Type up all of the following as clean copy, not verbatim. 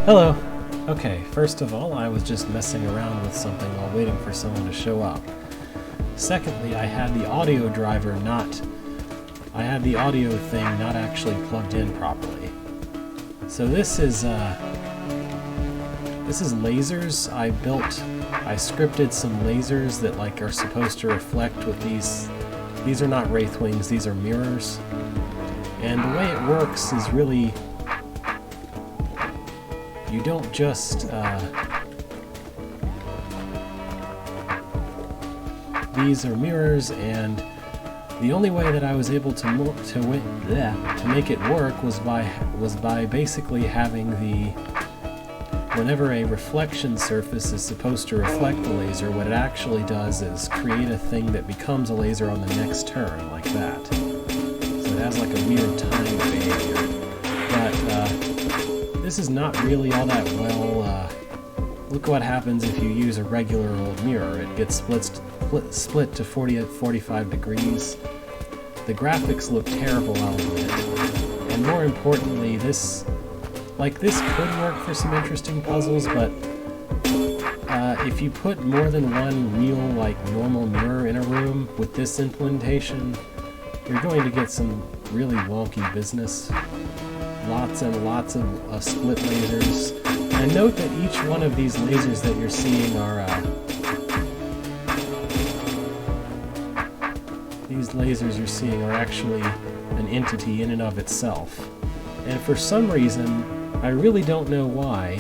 Hello. Okay, first of all, I was just messing around with something while waiting for someone to show up. Secondly, I had the audio thing not actually plugged in properly. So this is lasers. I scripted some lasers that are supposed to reflect with these. These are not wraithwings, these are mirrors. And the way it works is really, you don't just, these are mirrors, and the only way that I was able to make it work was by basically having whenever a reflection surface is supposed to reflect the laser, what it actually does is create a thing that becomes a laser on the next turn, like that. So it has like a weird time behavior. But this is not really all that well. Look what happens if you use a regular old mirror. It gets split to 45 degrees. The graphics look terrible out of it. And more importantly, this could work for some interesting puzzles, but if you put more than one real, normal mirror in a room with this implementation, you're going to get some really wonky business. Lots and lots of split lasers. And note that each one of these lasers that you're seeing are actually an entity in and of itself. And for some reason, I really don't know why,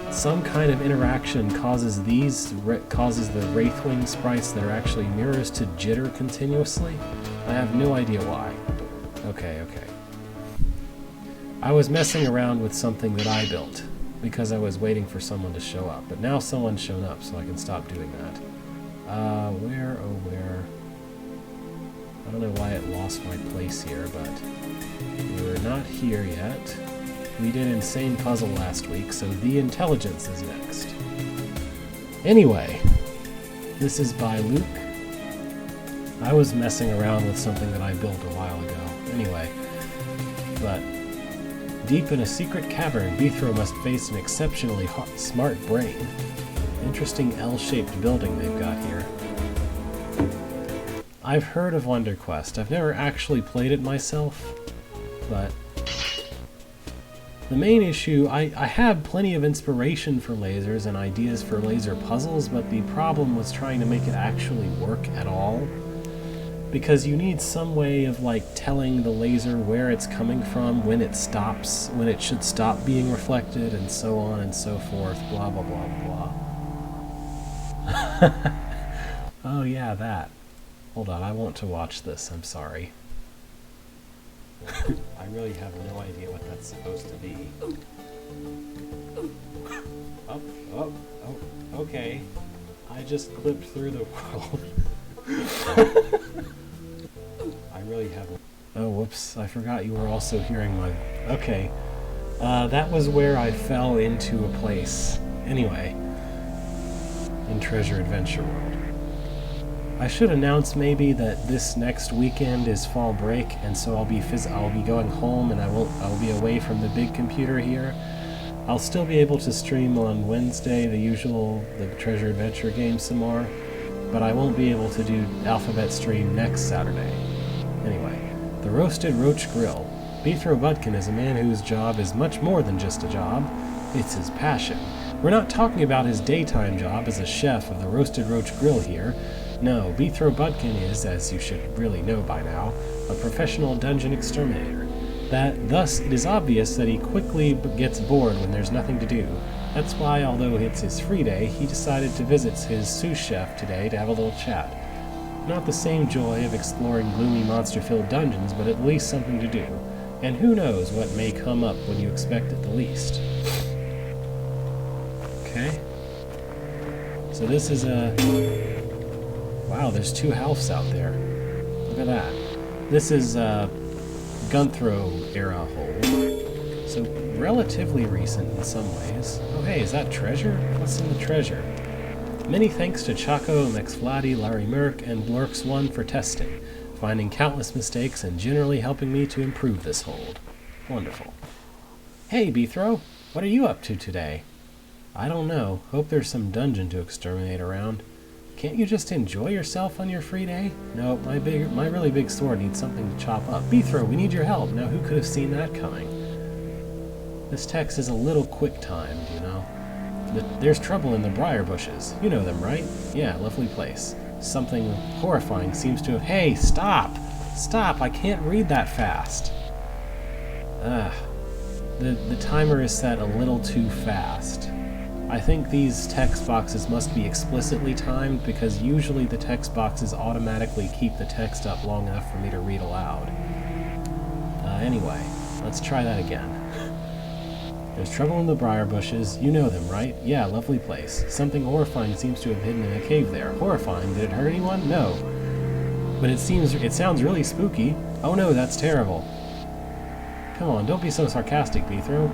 some kind of interaction causes the Wraithwing sprites that are actually mirrors to jitter continuously. I have no idea why. Okay. I was messing around with something that I built because I was waiting for someone to show up, but now someone's shown up, so I can stop doing that. Where? I don't know why it lost my place here, but we're not here yet. We did Insane Puzzle last week, so The Intelligence is next. Anyway, this is by Luke. I was messing around with something that I built a while ago. Anyway, but deep in a secret cavern, Beethro must face an exceptionally smart brain. Interesting L-shaped building they've got here. I've heard of WonderQuest. I've never actually played it myself, but the main issue, I have plenty of inspiration for lasers and ideas for laser puzzles, but the problem was trying to make it actually work at all. Because you need some way of telling the laser where it's coming from, when it should stop being reflected, and so on and so forth, blah blah blah blah. Oh yeah, that. Hold on, I want to watch this, I'm sorry. I really have no idea what that's supposed to be. Oh, okay. I just clipped through the world. I really haven't. Oh, whoops, I forgot you were also hearing my... Okay. That was where I fell into a place. Anyway. In Treasure Adventure World. I should announce maybe that this next weekend is fall break, and so I'll be going home, and I'll be away from the big computer here. I'll still be able to stream on Wednesday, the Treasure Adventure game some more, but I won't be able to do Alphabet stream next Saturday. Anyway, the Roasted Roach Grill. Beethro Budkin is a man whose job is much more than just a job. It's his passion. We're not talking about his daytime job as a chef of the Roasted Roach Grill here. No, Beethro Budkin is, as you should really know by now, a professional dungeon exterminator. Thus, it is obvious that he quickly gets bored when there's nothing to do. That's why, although it's his free day, he decided to visit his sous chef today to have a little chat. Not the same joy of exploring gloomy monster-filled dungeons, but at least something to do. And who knows what may come up when you expect it the least. Okay. So this is a... Wow, there's two halves out there. Look at that. This is a Gunthro era hole. So relatively recent in some ways. Oh hey, is that treasure? What's in the treasure? Many thanks to Chaco, McFlatty, Larry Merck, and Blorks1 for testing, finding countless mistakes and generally helping me to improve this hold. Wonderful. Hey, Beethro. What are you up to today? I don't know. Hope there's some dungeon to exterminate around. Can't you just enjoy yourself on your free day? No, my really big sword needs something to chop up. Beethro, we need your help. Now, who could have seen that coming? This text is a little quick-timed, you know. There's trouble in the briar bushes. You know them, right? Yeah, lovely place. Something horrifying seems to have... Hey, stop! Stop! I can't read that fast. The timer is set a little too fast. I think these text boxes must be explicitly timed because usually the text boxes automatically keep the text up long enough for me to read aloud. Anyway, let's try that again. There's trouble in the briar bushes. You know them, right? Yeah, lovely place. Something horrifying seems to have hidden in a cave there. Horrifying? Did it hurt anyone? No. But it sounds really spooky. Oh no, that's terrible. Come on, don't be so sarcastic, Beethro.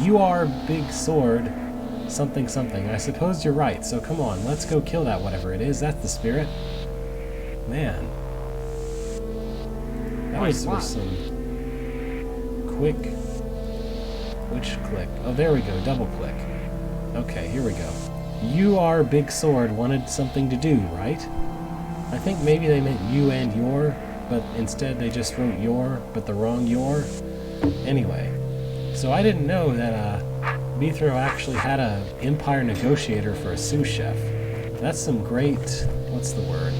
You are big sword... something something. I suppose you're right, so come on, let's go kill that whatever it is. That's the spirit. Man. That was some quick... Which click? Oh, there we go, double click. Okay, here we go. You are big sword wanted something to do, right? I think maybe they meant you and your, but instead they just wrote your, but the wrong your. Anyway, so I didn't know that, Beethro actually had a Empire negotiator for a sous chef. That's some great... what's the word?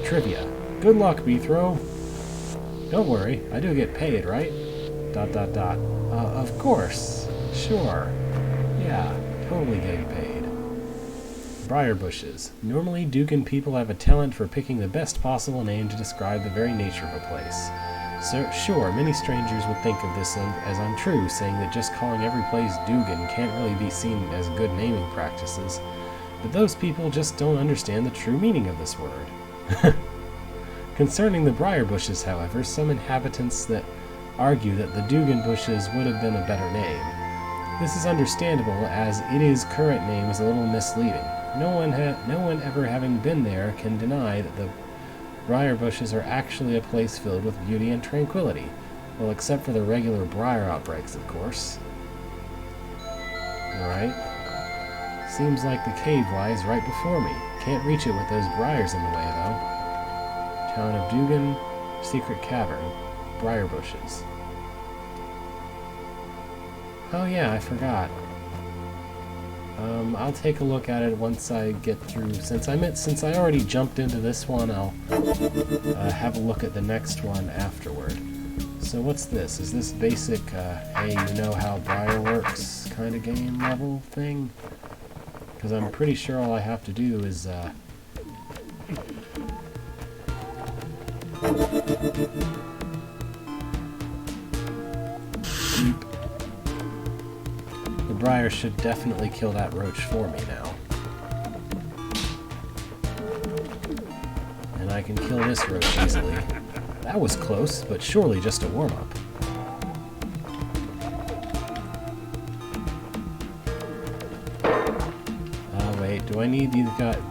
Trivia. Good luck, Beethro. Don't worry, I do get paid, right? ... Of course. Sure. Yeah, totally getting paid. Briar bushes. Normally, Dugan people have a talent for picking the best possible name to describe the very nature of a place. So, sure, many strangers would think of this as untrue, saying that just calling every place Dugan can't really be seen as good naming practices. But those people just don't understand the true meaning of this word. Concerning the briar bushes, however, some inhabitants that argue that the Dugan bushes would have been a better name. This is understandable, as its current name is a little misleading. No one ever having been there can deny that the briar bushes are actually a place filled with beauty and tranquility. Well, except for the regular briar outbreaks, of course. Alright. Seems like the cave lies right before me. Can't reach it with those briars in the way, though. Town of Dugan, secret cavern, briar bushes. Oh yeah, I forgot. I'll take a look at it once I get through. Since I already jumped into this one, I'll have a look at the next one afterward. So what's this? Is this basic, hey, you know how Briar works kind of game level thing? Because I'm pretty sure all I have to do is, the briar should definitely kill that roach for me now. And I can kill this roach easily. That was close, but surely just a warm-up. Wait, do I need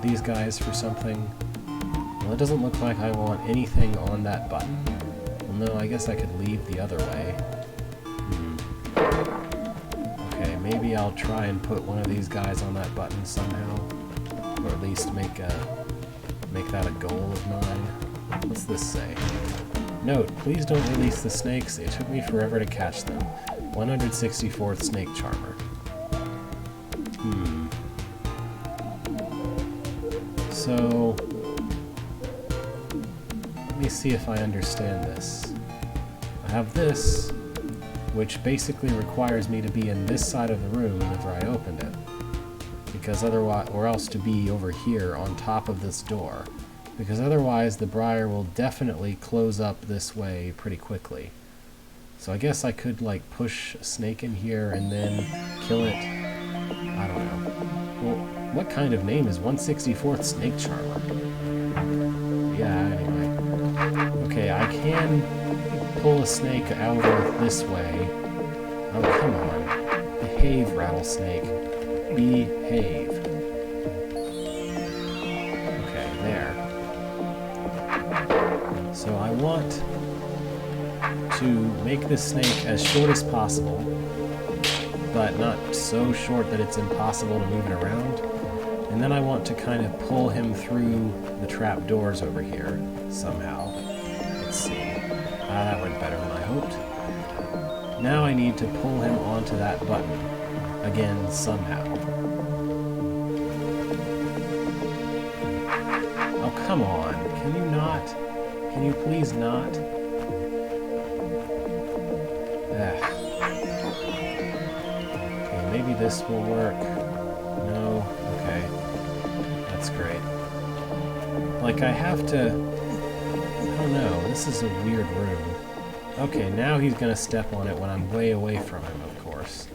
these guys for something? Well, it doesn't look like I want anything on that button. Well, no, I guess I could leave the other way. Okay, maybe I'll try and put one of these guys on that button somehow. Or at least make that a goal of mine. What's this say? Note, please don't release the snakes. It took me forever to catch them. 164th Snake Charmer. So, let me see if I understand this. I have this, which basically requires me to be in this side of the room whenever I opened it. Because otherwise, or else to be over here on top of this door. Because otherwise the briar will definitely close up this way pretty quickly. So I guess I could like push a snake in here and then kill it. I don't know. Well, what kind of name is 164th Snake Charmer? Yeah, anyway. Okay, I can pull a snake out of this way. Oh, come on. Behave, rattlesnake. Behave. Okay, there. So I want to make this snake as short as possible. but not so short that it's impossible to move it around. And then I want to kind of pull him through the trap doors over here somehow. Let's see. That went better than I hoped. Now I need to pull him onto that button again somehow. Oh, come on. Can you not? Can you please not? Okay, maybe this will work. No? Okay. That's great. Like, I have to... I don't know. This is a weird room. Okay, now he's gonna step on it when I'm way away from him, of course.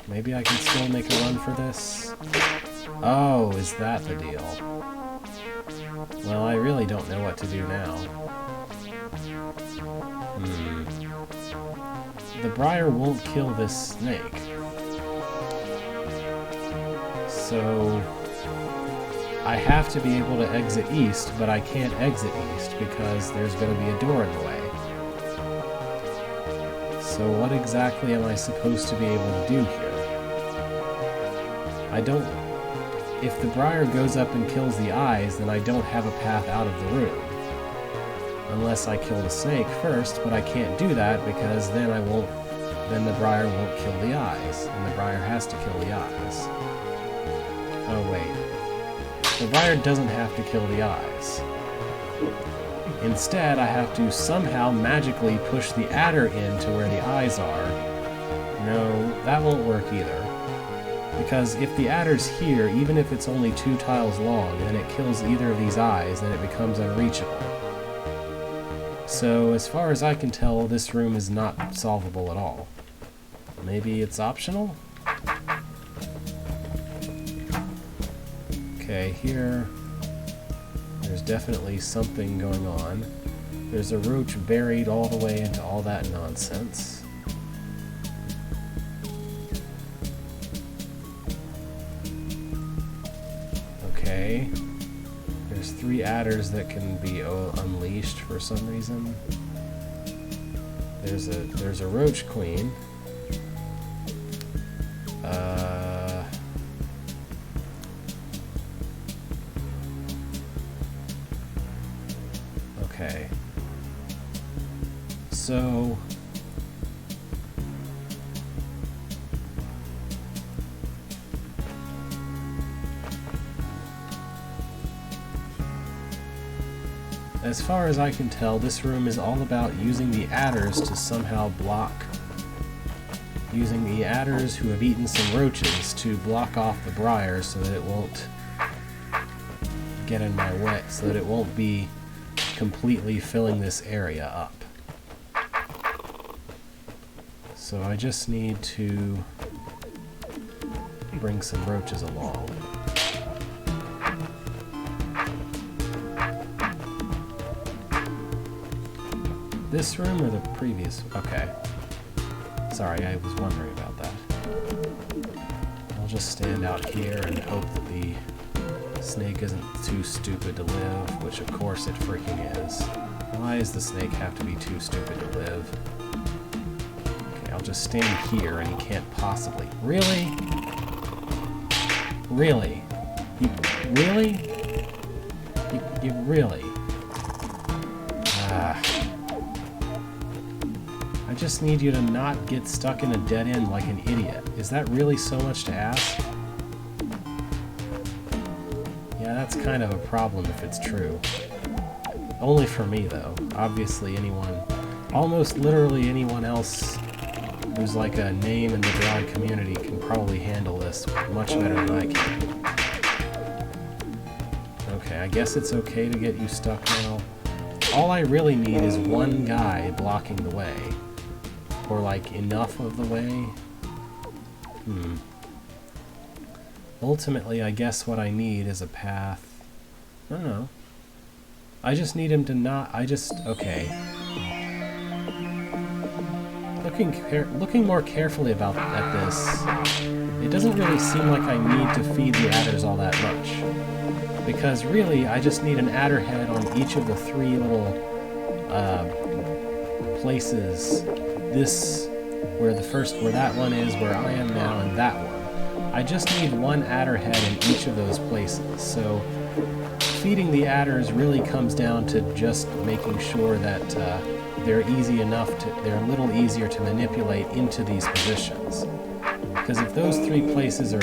Maybe I can still make a run for this? Oh, is that the deal? Well, I really don't know what to do now. The briar won't kill this snake. So... I have to be able to exit east, but I can't exit east because there's going to be a door in the way. So what exactly am I supposed to be able to do here? I don't... If the briar goes up and kills the eyes, then I don't have a path out of the room. Unless I kill the snake first, but I can't do that because then I won't... Then the briar won't kill the eyes, and the briar has to kill the eyes. Oh wait. The briar doesn't have to kill the eyes. Instead, I have to somehow magically push the adder in to where the eyes are. No, that won't work either. Because if the adder's here, even if it's only 2 tiles long, and it kills either of these eyes, then it becomes unreachable. So, as far as I can tell, this room is not solvable at all. Maybe it's optional? Okay, here... There's definitely something going on. There's a roach buried all the way into all that nonsense. Okay. There's 3 adders that can be unleashed for some reason. There's a roach queen. Okay. So... As far as I can tell, this room is all about using the adders to somehow block... Using the adders who have eaten some roaches to block off the briar so that it won't get in my way, so that it won't be completely filling this area up. So I just need to bring some roaches along. This room or the previous? Okay. Sorry, I was wondering about that. I'll just stand out here and hope that the snake isn't too stupid to live, which of course it freaking is. Why does the snake have to be too stupid to live? Okay, I'll just stand here and he can't possibly... Really? Really? Really? You really? I just need you to not get stuck in a dead end like an idiot. Is that really so much to ask? Yeah, that's kind of a problem if it's true. Only for me, though. Obviously anyone, almost literally anyone else who's like a name in the broad community can probably handle this much better than I can. Okay, I guess it's okay to get you stuck now. All I really need is one guy blocking the way. Or like enough of the way. Ultimately, I guess what I need is a path. I don't know. I just need him to not... okay. Looking more carefully at this, it doesn't really seem like I need to feed the adders all that much. Because really, I just need an adder head on each of the 3 little places. This where that one is, where I am now, and that one. I just need one adder head in each of those places, so feeding the adders really comes down to just making sure that they're a little easier to manipulate into these positions. Because if those 3 places are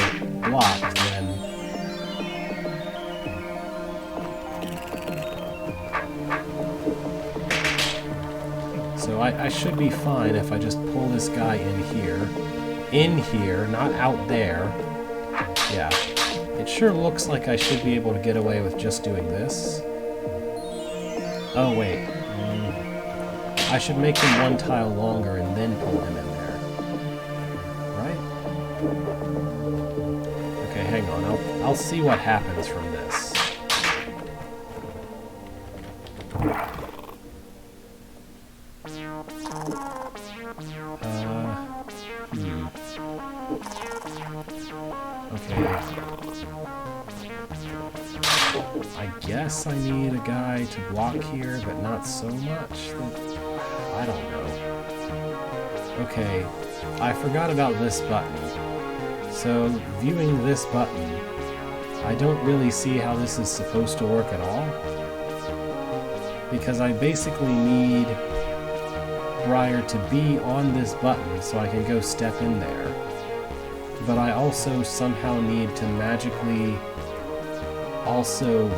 blocked, then so I should be fine if I just pull this guy in here, not out there. Yeah, it sure looks like I should be able to get away with just doing this. Oh wait, I should make him 1 tile longer and then pull him in there, right? Okay, hang on, I'll see what happens from this. Okay. I guess I need a guy to block here, but not so much. I don't know. Okay, I forgot about this button. So, viewing this button, I don't really see how this is supposed to work at all. Because I basically need Briar to be on this button so I can go step in there. But I also somehow need to magically also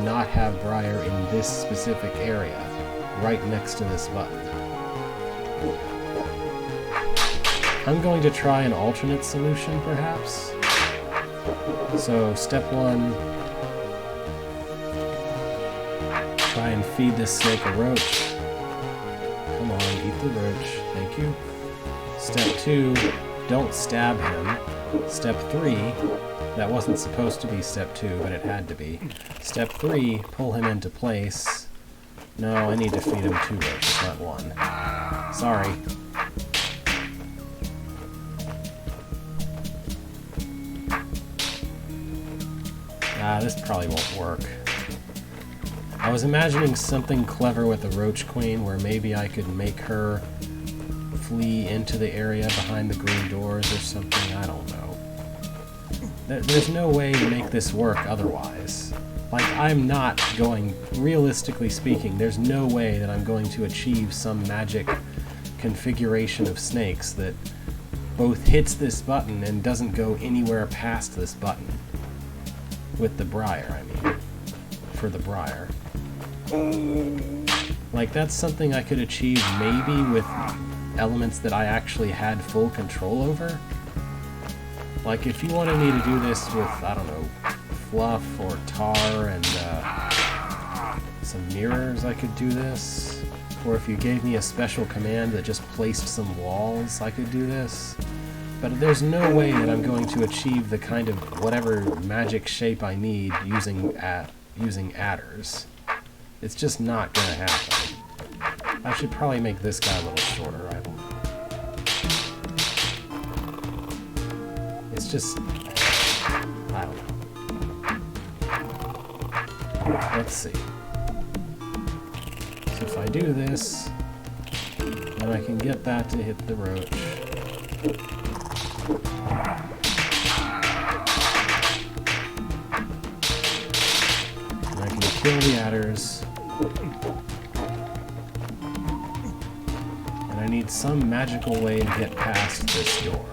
not have Briar in this specific area, right next to this button. I'm going to try an alternate solution, perhaps. So, step 1, try and feed this snake a roach. Come on, eat the roach. Thank you. Step 2, don't stab him. Step 3, that wasn't supposed to be step 2, but it had to be. Step 3, pull him into place. No, I need to feed him 2 roaches, not 1. Sorry. This probably won't work. I was imagining something clever with the Roach Queen, where maybe I could make her flee into the area behind the green doors or something. I don't know. There's no way to make this work otherwise. Like, I'm not going, realistically speaking, there's no way that I'm going to achieve some magic configuration of snakes that both hits this button and doesn't go anywhere past this button. With the Briar, I mean. For the Briar. Like, that's something I could achieve maybe with elements that I actually had full control over. Like, if you wanted me to do this with, I don't know, fluff or tar and some mirrors, I could do this. Or if you gave me a special command that just placed some walls, I could do this. But there's no way that I'm going to achieve the kind of whatever magic shape I need using adders. It's just not going to happen. I should probably make this guy a little shorter, I don't know. It's just... I don't know. Let's see. So if I do this, then I can get that to hit the roach. And I can kill the adders. And I need some magical way to get past this door.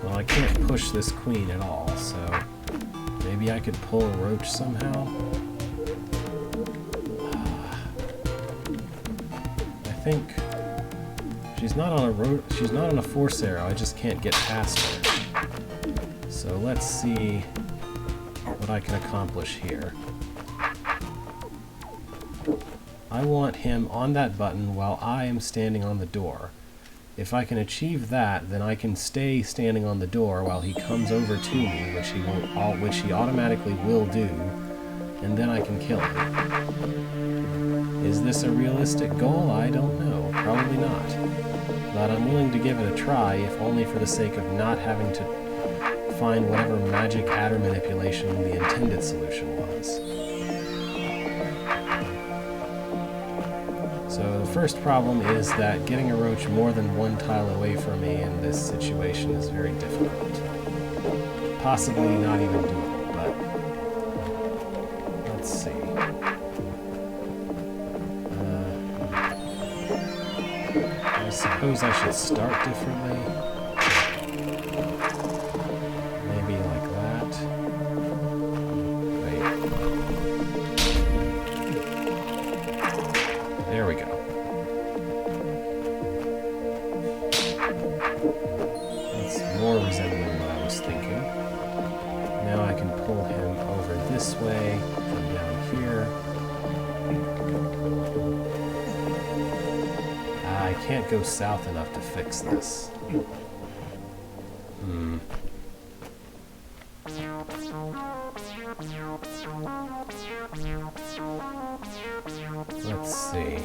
Well, I can't push this queen at all, so maybe I could pull a roach somehow. I think she's not on a force arrow. I just can't get past her. So let's see what I can accomplish here. I want him on that button while I am standing on the door. If I can achieve that, then I can stay standing on the door while he comes over to me, which he automatically will do, and then I can kill him. Is this a realistic goal? I don't know. Probably not. But I'm willing to give it a try, if only for the sake of not having to find whatever magic adder manipulation the intended solution was. So the first problem is that getting a roach more than one tile away from me in this situation is very difficult. Possibly not even doable, but let's see. I suppose I should start differently. Maybe like that. Wait. There we go. That's more resembling what I was thinking. Now I can pull him over this way from down here. I can't go south enough to fix this. Let's see.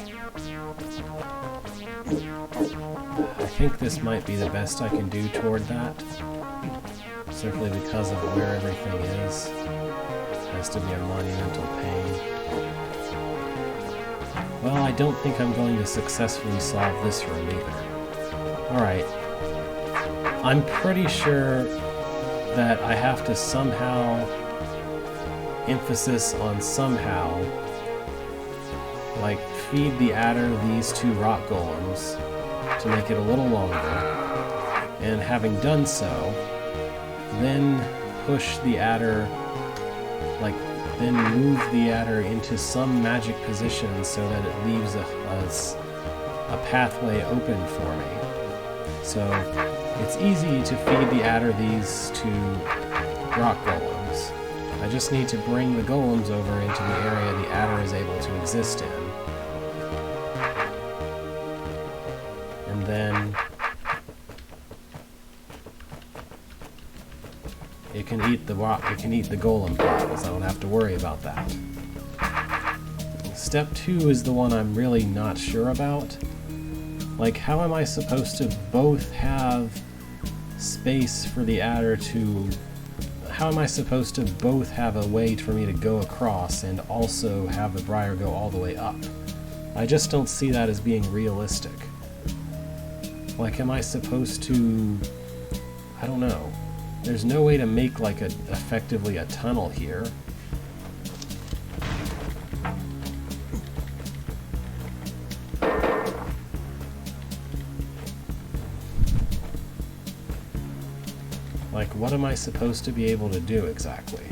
I think this might be the best I can do toward that. Simply because of where everything is. It has to be a monumental pain. Well, I don't think I'm going to successfully solve this room either. Alright. I'm pretty sure that I have to somehow, emphasis on somehow, like feed the adder these two rock golems to make it a little longer, and having done so, then push the adder, like, then move the adder into some magic position so that it leaves a pathway open for me. So it's easy to feed the adder these two rock golems. I just need to bring the golems over into the area the adder is able to exist in. And then it can eat the rock, it can eat the golem piles. I don't have to worry about that. Step 2 is the one I'm really not sure about. Like, how am I supposed to both have space for the adder to... How am I supposed to both have a way for me to go across and also have the briar go all the way up? I just don't see that as being realistic. Like, am I supposed to... I don't know. There's no way to make, like, effectively a tunnel here. Like, what am I supposed to be able to do exactly?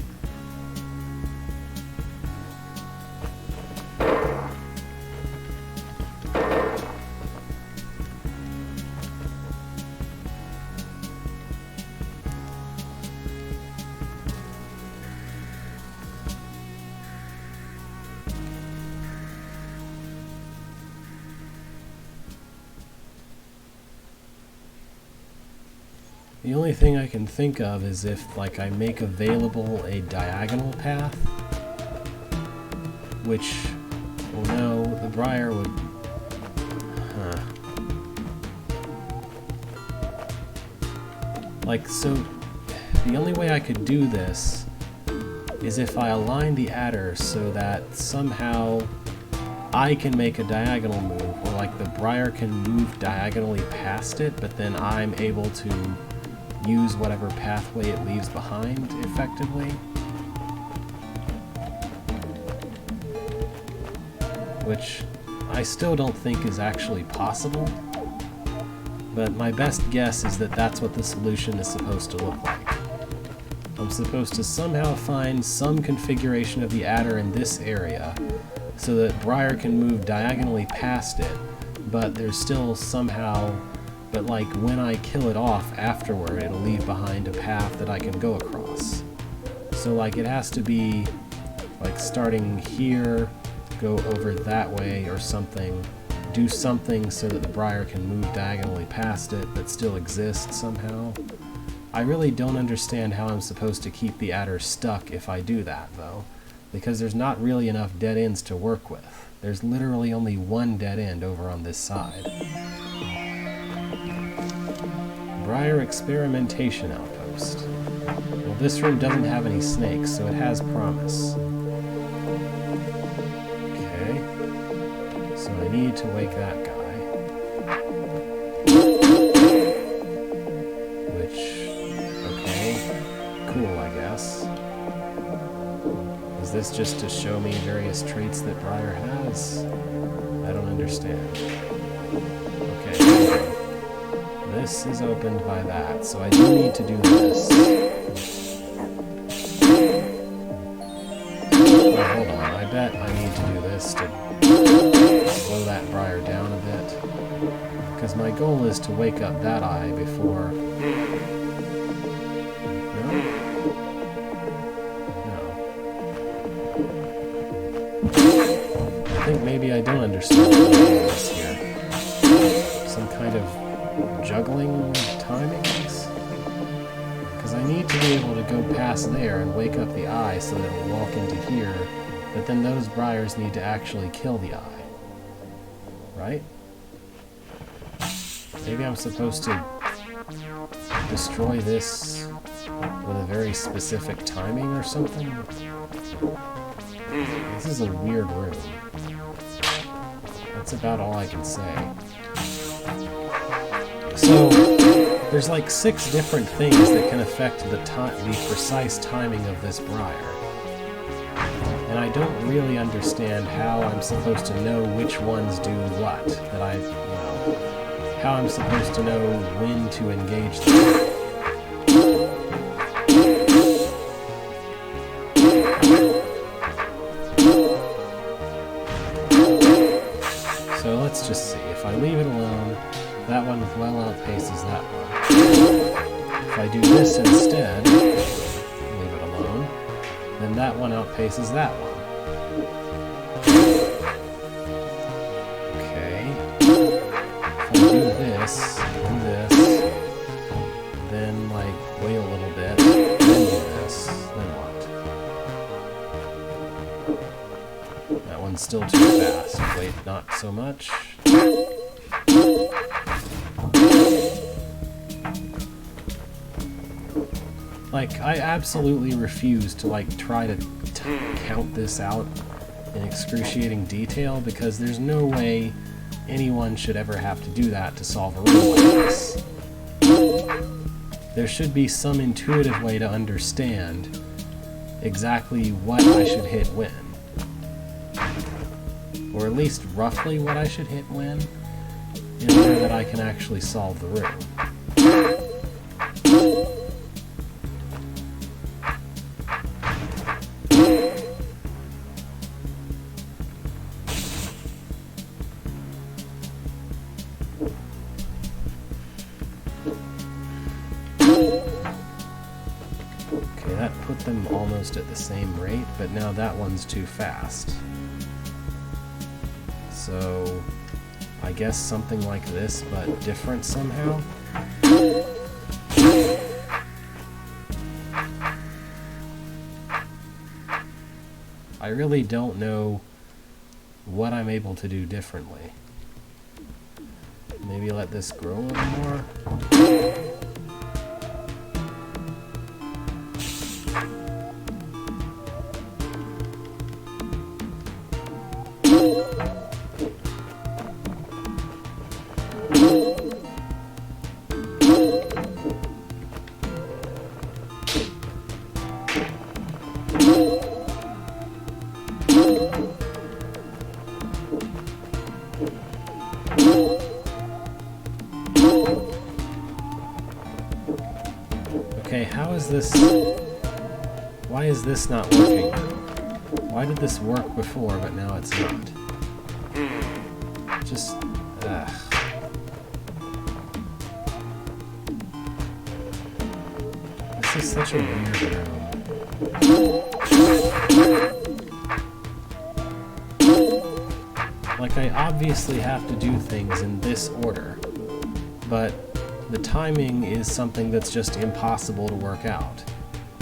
The only thing I can think of is if, like, I make available a diagonal path, which, well, no, the briar would... Like, so, the only way I could do this is if I align the adder so that somehow I can make a diagonal move, or, like, the briar can move diagonally past it, but then I'm able to use whatever pathway it leaves behind effectively. Which I still don't think is actually possible, but my best guess is that that's what the solution is supposed to look like. I'm supposed to somehow find some configuration of the adder in this area so that briar can move diagonally past it, but there's still somehow... But, like, when I kill it off afterward, it'll leave behind a path that I can go across. So, like, it has to be, like, starting here, go over that way or something, do something so that the briar can move diagonally past it but still exist somehow. I really don't understand how I'm supposed to keep the adder stuck if I do that, though. because there's not really enough dead ends to work with. There's literally only one dead end over on this side. Briar Experimentation Outpost. Well, this room doesn't have any snakes, so it has promise. Okay. So I need to wake that guy. Which, okay, cool, I guess. Is this just to show me various traits that Briar has? I don't understand. Okay. This is opened by that, so I do need to do this. Oh, hold on, I bet I need to do this to slow that Briar down a bit. Because my goal is to wake up that eye before... No? No. I think maybe I don't understand what I'm doing this here. Some kind of juggling timings? Because I need to be able to go past there and wake up the eye so that it'll walk into here, but then those briars need to actually kill the eye. Right? Maybe I'm supposed to destroy this with a very specific timing or something? This is a weird room. That's about all I can say. So, there's like 6 different things that can affect the precise timing of this briar. And I don't really understand how I'm supposed to know which ones do what. How I'm supposed to know when to engage them. So let's just see. If I leave it alone, that one well outpaces that one. If I do this instead, leave it alone, then that one outpaces that one. Okay. If I do this, and this, then like wait a little bit, then do this, then what? That one's still too fast. Wait, not so much. Like, I absolutely refuse to, like, try to count this out in excruciating detail, because there's no way anyone should ever have to do that to solve a riddle like this. There should be some intuitive way to understand exactly what I should hit when. Or at least roughly what I should hit when, in order that I can actually solve the riddle. Okay, that put them almost at the same rate, but now that one's too fast. So, I guess something like this, but different somehow? I really don't know what I'm able to do differently. Maybe let this grow a little more? Okay, how is this... Why is this not working now? Why did this work before, but now it's not? Just... This is such a weird room. Like, I obviously have to do things in this order, but the timing is something that's just impossible to work out.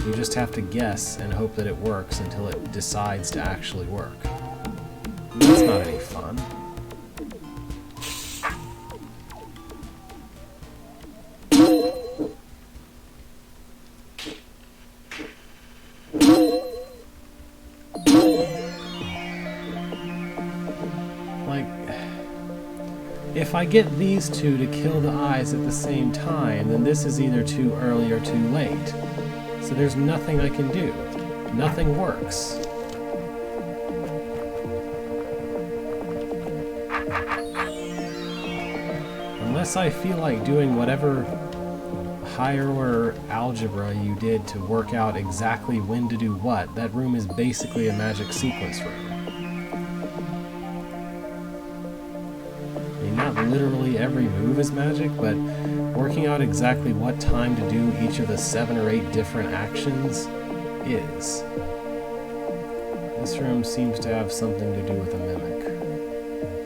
You just have to guess and hope that it works until it decides to actually work. That's not any fun. If I get these two to kill the eyes at the same time, then this is either too early or too late. So there's nothing I can do. Nothing works. Unless I feel like doing whatever higher order algebra you did to work out exactly when to do what, that room is basically a magic sequence room. Not literally every move is magic, but working out exactly what time to do each of the 7 or 8 different actions is. This room seems to have something to do with a mimic.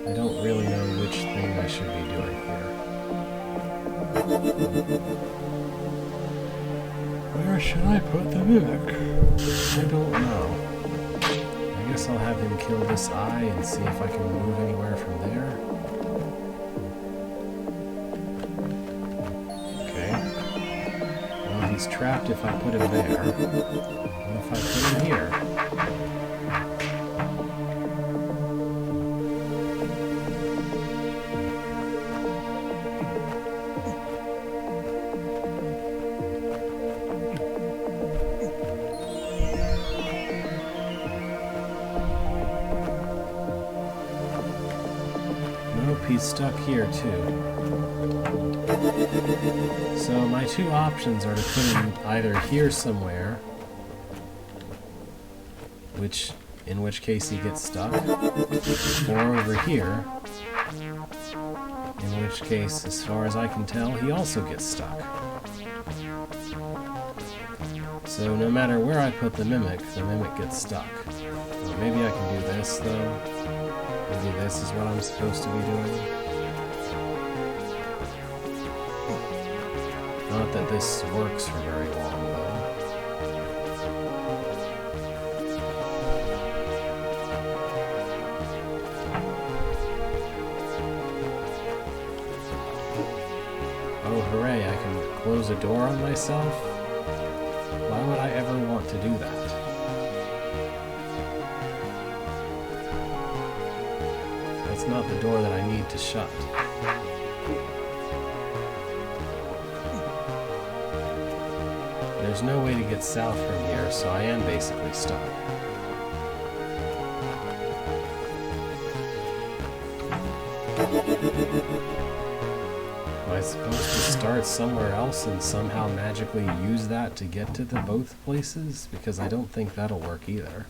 I don't really know which thing I should be doing here. Where should I put the mimic? I don't know. I guess I'll have him kill this eye and see if I can move anywhere from there. He's trapped if I put him there. What if I put him here? Nope, he's stuck here too. So my two options are to put him either here somewhere, in which case he gets stuck, or over here, in which case, as far as I can tell, he also gets stuck. So no matter where I put the mimic gets stuck. Well, maybe I can do this, though. Maybe this is what I'm supposed to be doing. Not that this works for very long, though. Oh, hooray, I can close a door on myself? Why would I ever want to do that? That's not the door that I need to shut. There's no way to get south from here, so I am basically stuck. Am I supposed to start somewhere else and somehow magically use that to get to the both places? Because I don't think that'll work either.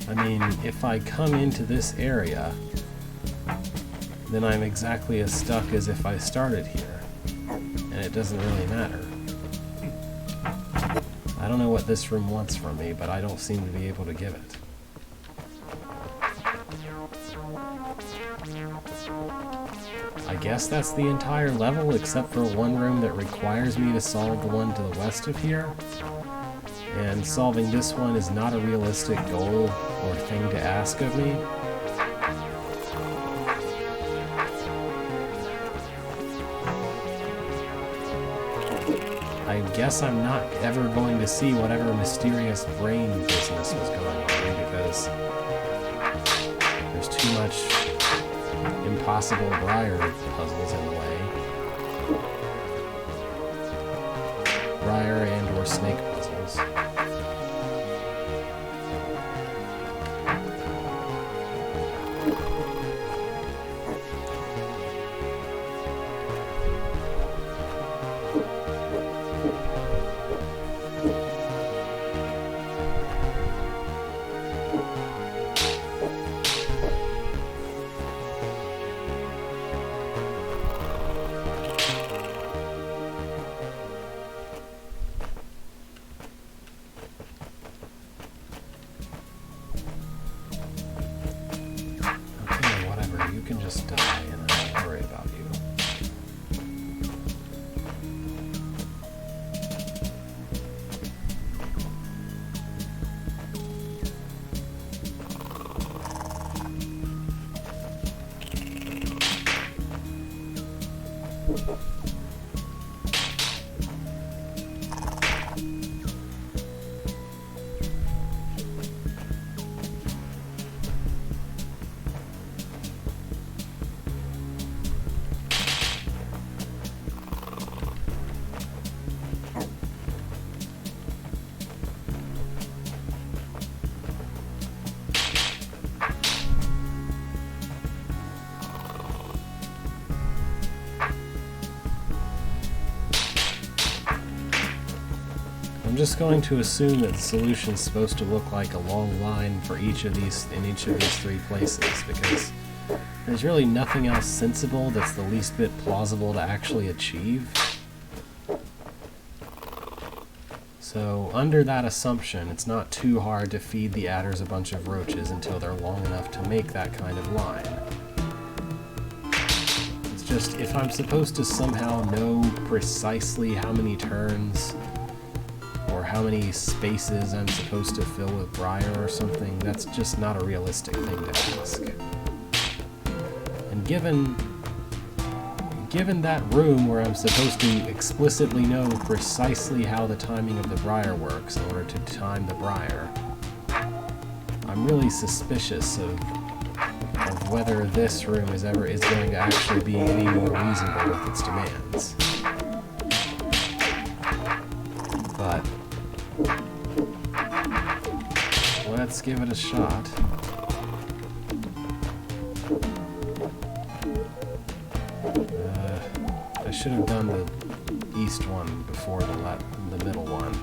I mean, if I come into this area, then I'm exactly as stuck as if I started here, and it doesn't really matter. I don't know what this room wants from me, but I don't seem to be able to give it. I guess that's the entire level, except for one room that requires me to solve the one to the west of here. And solving this one is not a realistic goal or thing to ask of me. I guess I'm not ever going to see whatever mysterious brain business was going on because there's too much impossible Briar puzzles in the way. Briar and or snake puzzles. I'm just going to assume that the solution's supposed to look like a long line for each of these, in each of these three places, because there's really nothing else sensible that's the least bit plausible to actually achieve. So, under that assumption, it's not too hard to feed the adders a bunch of roaches until they're long enough to make that kind of line. It's just, if I'm supposed to somehow know precisely how many turns or how many spaces I'm supposed to fill with briar or something, that's just not a realistic thing to ask. And given that room where I'm supposed to explicitly know precisely how the timing of the briar works in order to time the briar, I'm really suspicious of whether this room is going to actually be any more reasonable with its demands. But let's give it a shot. I should have done the east one before the middle one.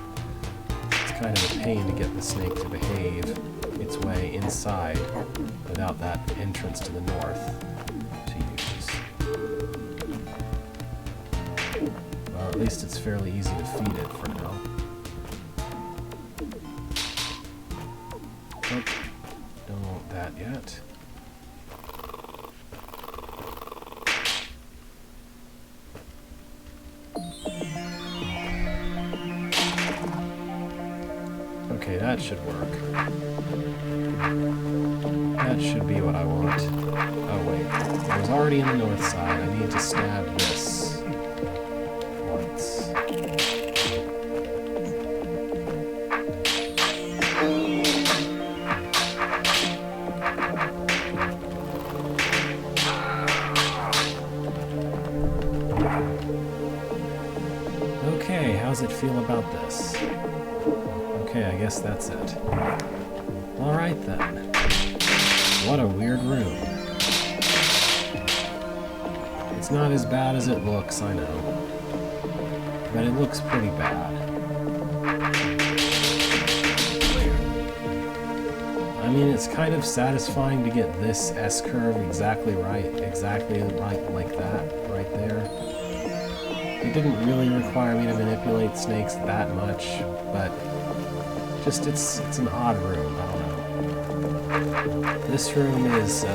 It's kind of a pain to get the snake to behave its way inside without that entrance to the north to use. Well, at least it's fairly easy to feed it for now. Nope, don't want that yet. Okay, that should work. That should be what I want. Oh wait, I was already in the north side. I need to stab this once. Okay, how's it feel about this? Okay, I guess that's it. Alright then. What a weird room. It's not as bad as it looks, I know. But it looks pretty bad. I mean, it's kind of satisfying to get this S-curve exactly right, exactly like that, right there. It didn't really require me to manipulate snakes that much, but just it's an odd room, I don't know. This room is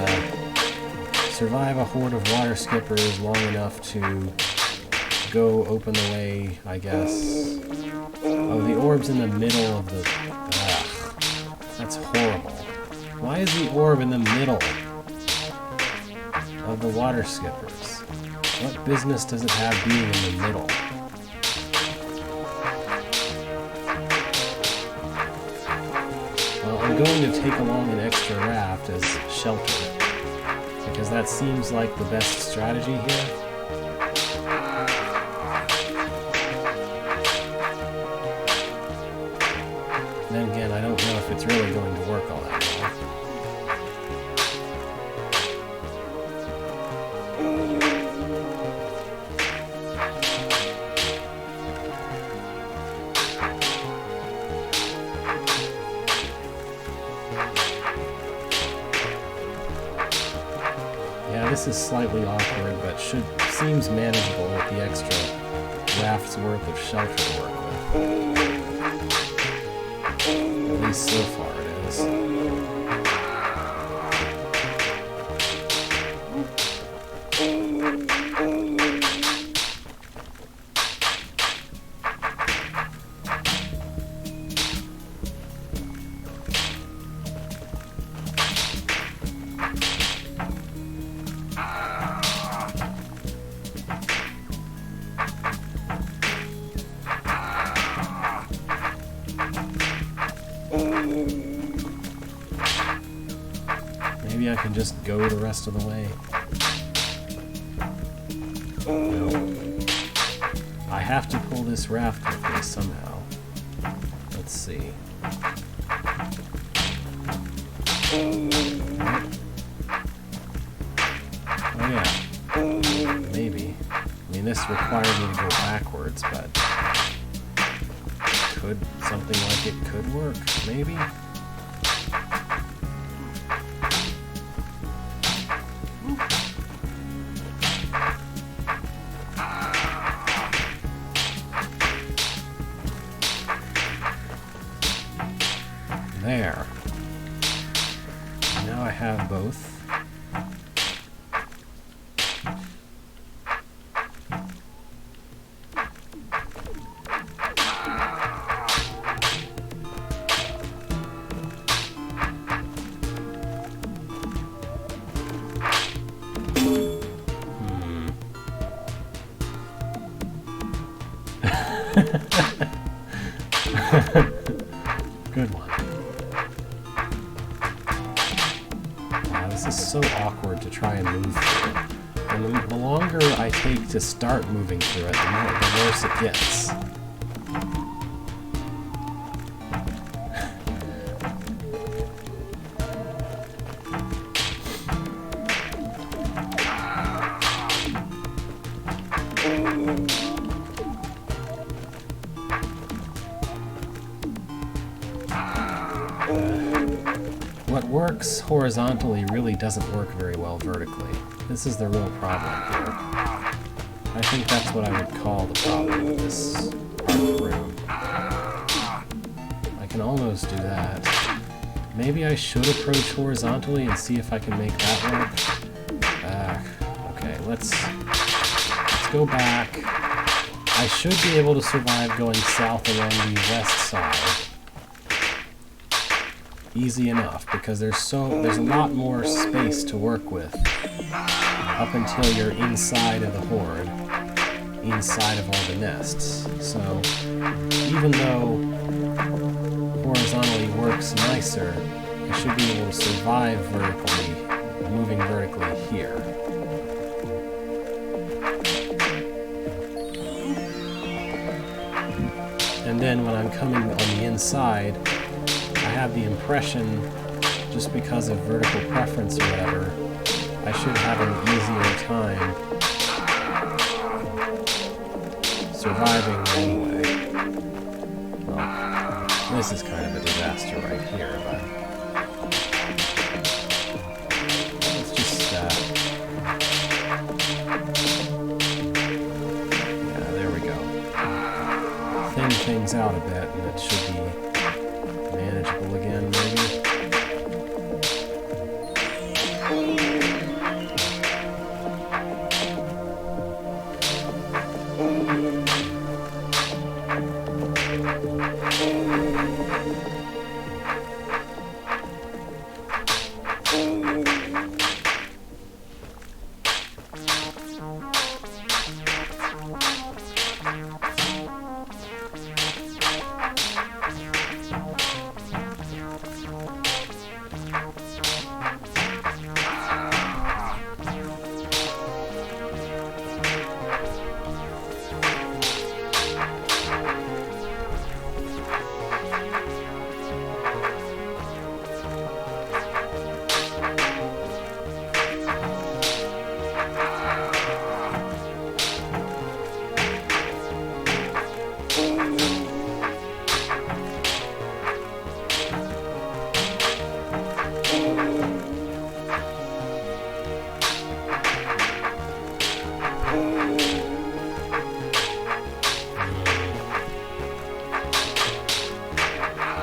survive a horde of water skippers long enough to go open the way, I guess. Oh, the orb's in the middle of the... Ugh, that's horrible. Why is the orb in the middle of the water skippers? What business does it have being in the middle? Well, I'm going to take along an extra raft as shelter, because that seems like the best strategy here. Then again, I don't know if it's really going to work all that well. This is slightly awkward, but seems manageable with the extra raft's worth of shelter to work with. At least so far it is. Maybe I can just go the rest of the way. No. I have to pull this raft with me somehow. Let's see. Oh yeah. Maybe. I mean, this required me to go backwards, but... could something like it could work, maybe? There. Now I have both. Good one. Wow, this is so awkward to try and move through. And the longer I take to start moving through it, the worse it gets. What works horizontally really doesn't work very well vertically. This is the real problem here. I think that's what I would call the problem with this part of the room. I can almost do that. Maybe I should approach horizontally and see if I can make that work. Okay, let's go back. I should be able to survive going south along the west side. Easy enough, because there's a lot more space to work with up until you're inside of the horde, inside of all the nests. So even though horizontally works nicer, I should be able to survive vertically, moving vertically here. And then when I'm coming on the inside, I have the impression, just because of vertical preference or whatever, I should have an easier time surviving anyway. Well, this is kind of a disaster right here, but let's just, yeah, there we go. Thin things out a bit, and it should be manageable again, maybe.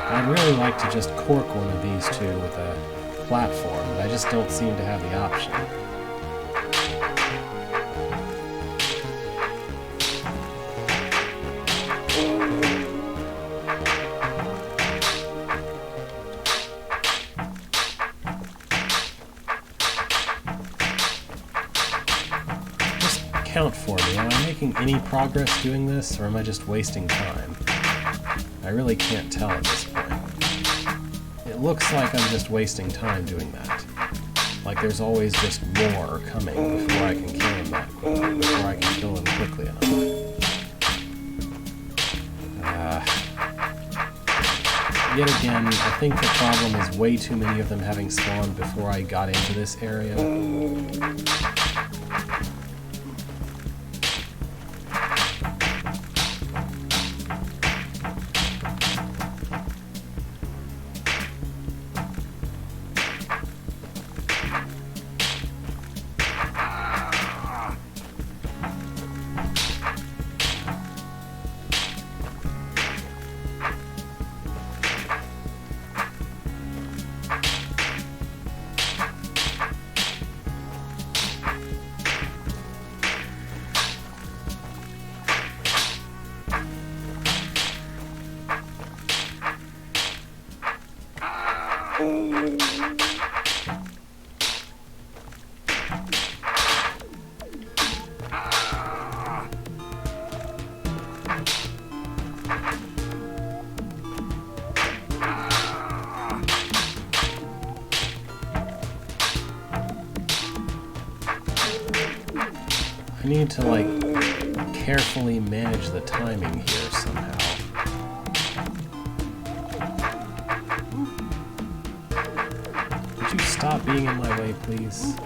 I'd really like to just cork one of these two with a platform, but I just don't seem to have the option. Just count for me. Am I making any progress doing this, or am I just wasting time? I really can't tell at this point. It looks like I'm just wasting time doing that. Like there's always just more coming before I can kill him that quickly, before I can kill him quickly enough. Yet again, I think the problem is way too many of them having spawned before I got into this area. I need to, like, carefully manage the timing here somehow. Would you stop being in my way, please?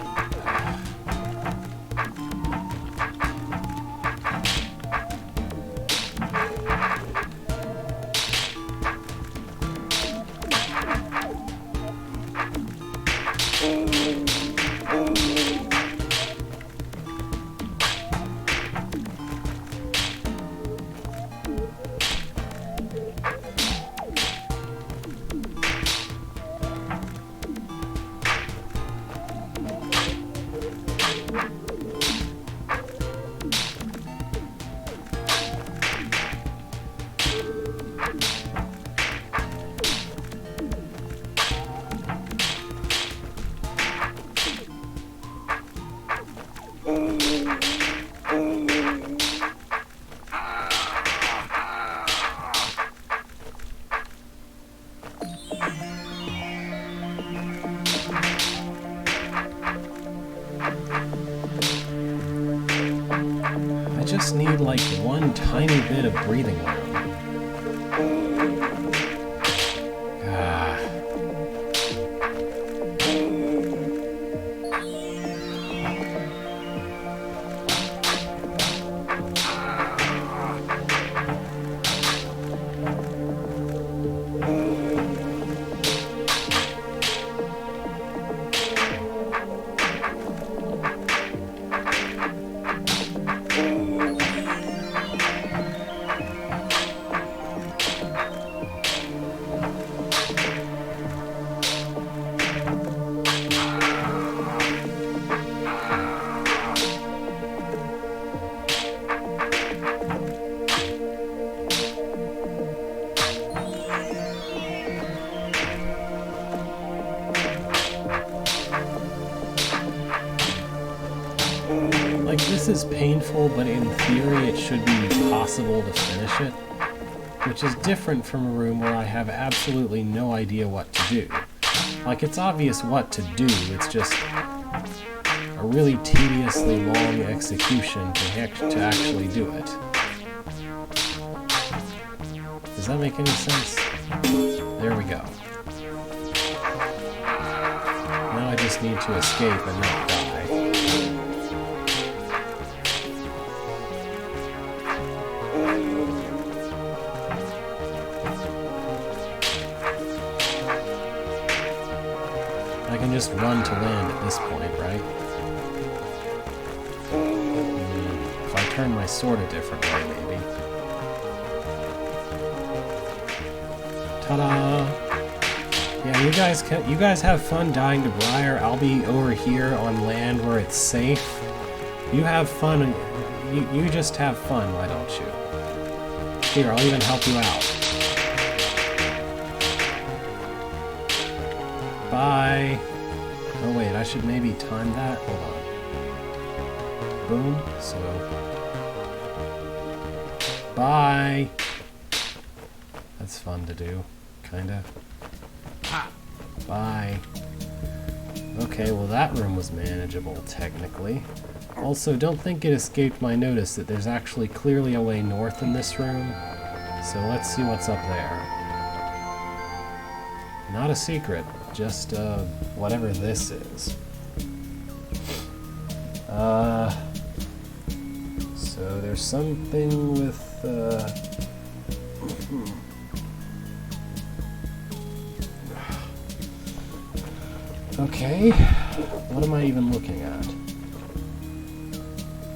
I just need like one tiny bit of breathing room. Ah. Like, this is painful, but in theory it should be possible to finish it, which is different from a room where I have absolutely no idea what to do. Like, it's obvious what to do, it's just a really tediously long execution to actually do it. Does that make any sense? There we go. Now I just need to escape and not die. I can just run to land at this point, right? If I turn my sword a different way, maybe. Ta-da! Yeah, you guys have fun dying to Briar. I'll be over here on land where it's safe. You have fun. You just have fun, why don't you? Here, I'll even help you out. Bye. Oh wait, I should maybe time that. Hold on. Boom. So. Bye. That's fun to do, kinda. Bye. Okay, well that room was manageable, technically. Also, don't think it escaped my notice that there's actually clearly a way north in this room. So let's see what's up there. Not a secret, just whatever this is. So there's something with okay, what am I even looking at?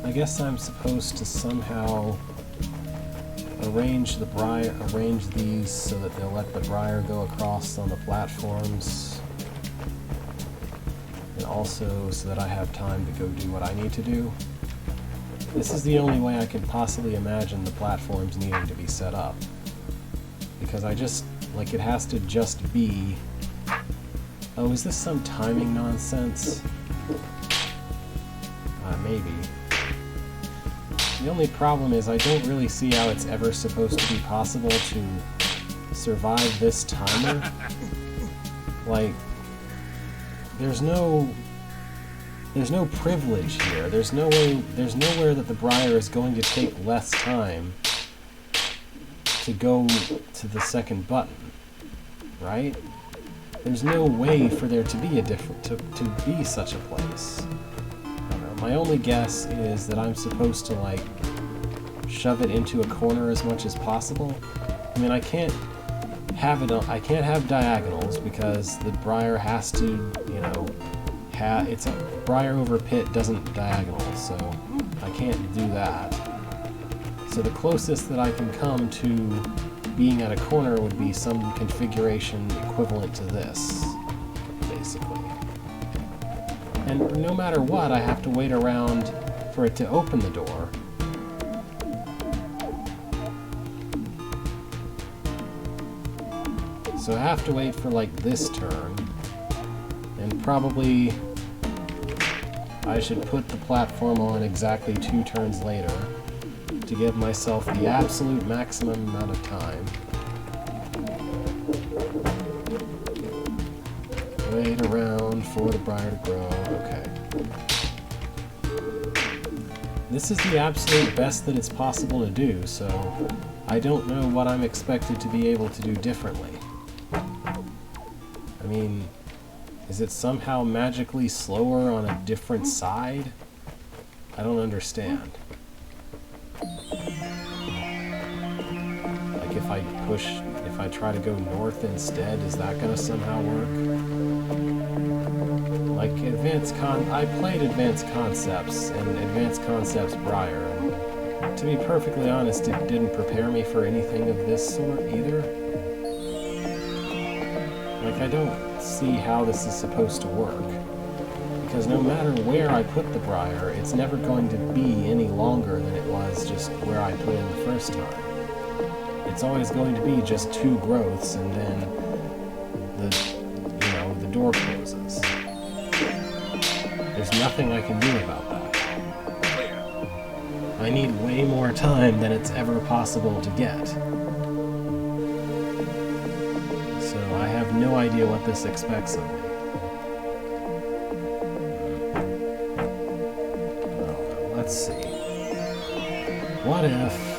I guess I'm supposed to somehow arrange these so that they'll let the Briar go across on the platforms, and also so that I have time to go do what I need to do. This is the only way I could possibly imagine the platforms needing to be set up, because I just, like, it has to just be Oh, is this some timing nonsense? Maybe. The only problem is I don't really see how it's ever supposed to be possible to survive this timer. Like, there's no privilege here. There's nowhere that the Briar is going to take less time to go to the second button, right? There's no way for there to be to be such a place. I don't know. My only guess is that I'm supposed to like shove it into a corner as much as possible. I mean, I can't have diagonals because the Briar has to, you know, it's a Briar over pit doesn't diagonal, so I can't do that. So the closest that I can come to being at a corner would be some configuration equivalent to this, basically. And no matter what, I have to wait around for it to open the door. So I have to wait for like this turn, and probably I should put the platform on exactly 2 turns later to give myself the absolute maximum amount of time. Wait around for the Briar to grow. Okay. This is the absolute best that it's possible to do, so I don't know what I'm expected to be able to do differently. I mean, is it somehow magically slower on a different side? I don't understand. Like if I try to go north instead, is that gonna somehow work? Like I played Advanced Concepts and Advanced Concepts Briar, and to be perfectly honest, it didn't prepare me for anything of this sort either. Like, I don't see how this is supposed to work, because no matter where I put the Briar, it's never going to be any longer than it was just where I put it the first time. It's always going to be just 2 growths, and then the door closes. There's nothing I can do about that. I need way more time than it's ever possible to get. So I have no idea what this expects of me. Oh, let's see. What if...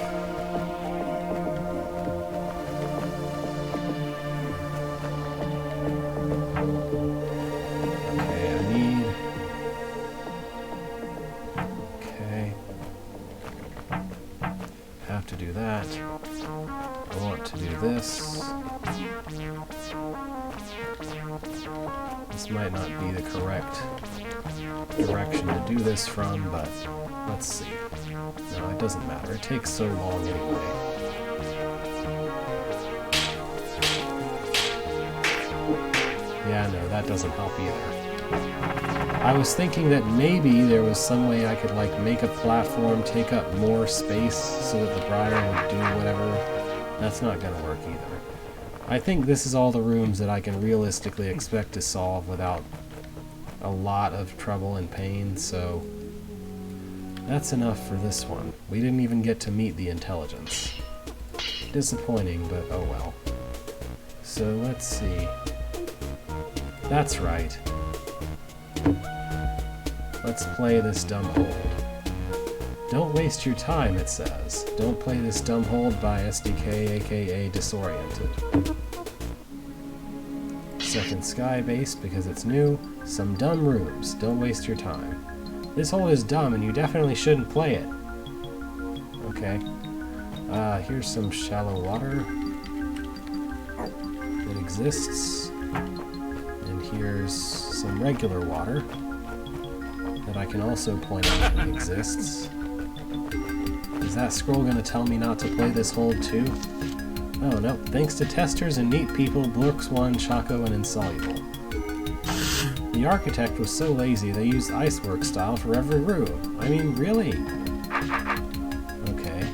Have to do that. I want to do this. This might not be the correct direction to do this from, but let's see. No, it doesn't matter. It takes so long anyway. Yeah, no, that doesn't help either. I was thinking that maybe there was some way I could like make a platform take up more space so that the Briar would do whatever. That's not going to work either. I think this is all the rooms that I can realistically expect to solve without a lot of trouble and pain, so that's enough for this one. We didn't even get to meet the intelligence. Disappointing, but oh well. So let's see. That's right. Let's play this dumb hold. Don't waste your time, it says. Don't play this dumb hold by SDK, aka Disoriented. Second sky base because it's new. Some dumb rooms. Don't waste your time. This hold is dumb and you definitely shouldn't play it. Okay. Here's some shallow water that exists. And here's some regular water that I can also point out that exists. Is that scroll going to tell me not to play this hold too? Oh no, thanks to testers and neat people, Blurks1, Choco, and Insoluble. The architect was so lazy they used Icework style for every room. I mean, really? Okay,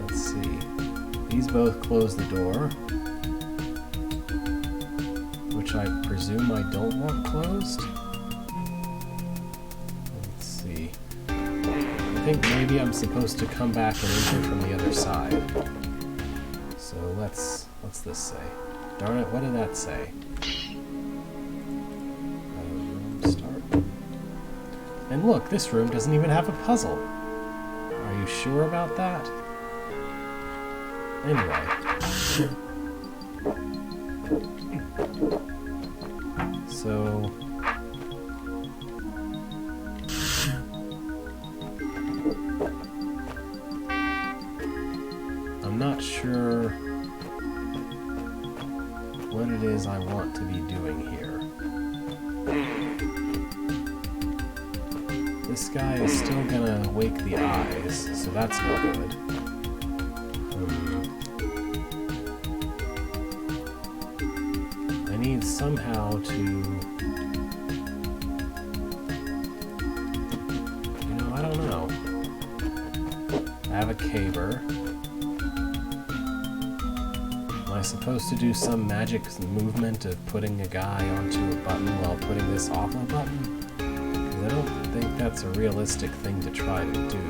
let's see. These both close the door, which which I presume I don't want closed. Let's see. I think maybe I'm supposed to come back and enter from the other side. So what's this say? Darn it, what did that say? Room start. And look, this room doesn't even have a puzzle. Are you sure about that? Anyway. So... I'm not sure what it is I want to be doing here. This guy is still gonna wake the eyes, so that's no good. I need somehow to... You know, I don't know. I have a caber. Am I supposed to do some magic movement of putting a guy onto a button while putting this off a button? Because I don't think that's a realistic thing to try to do.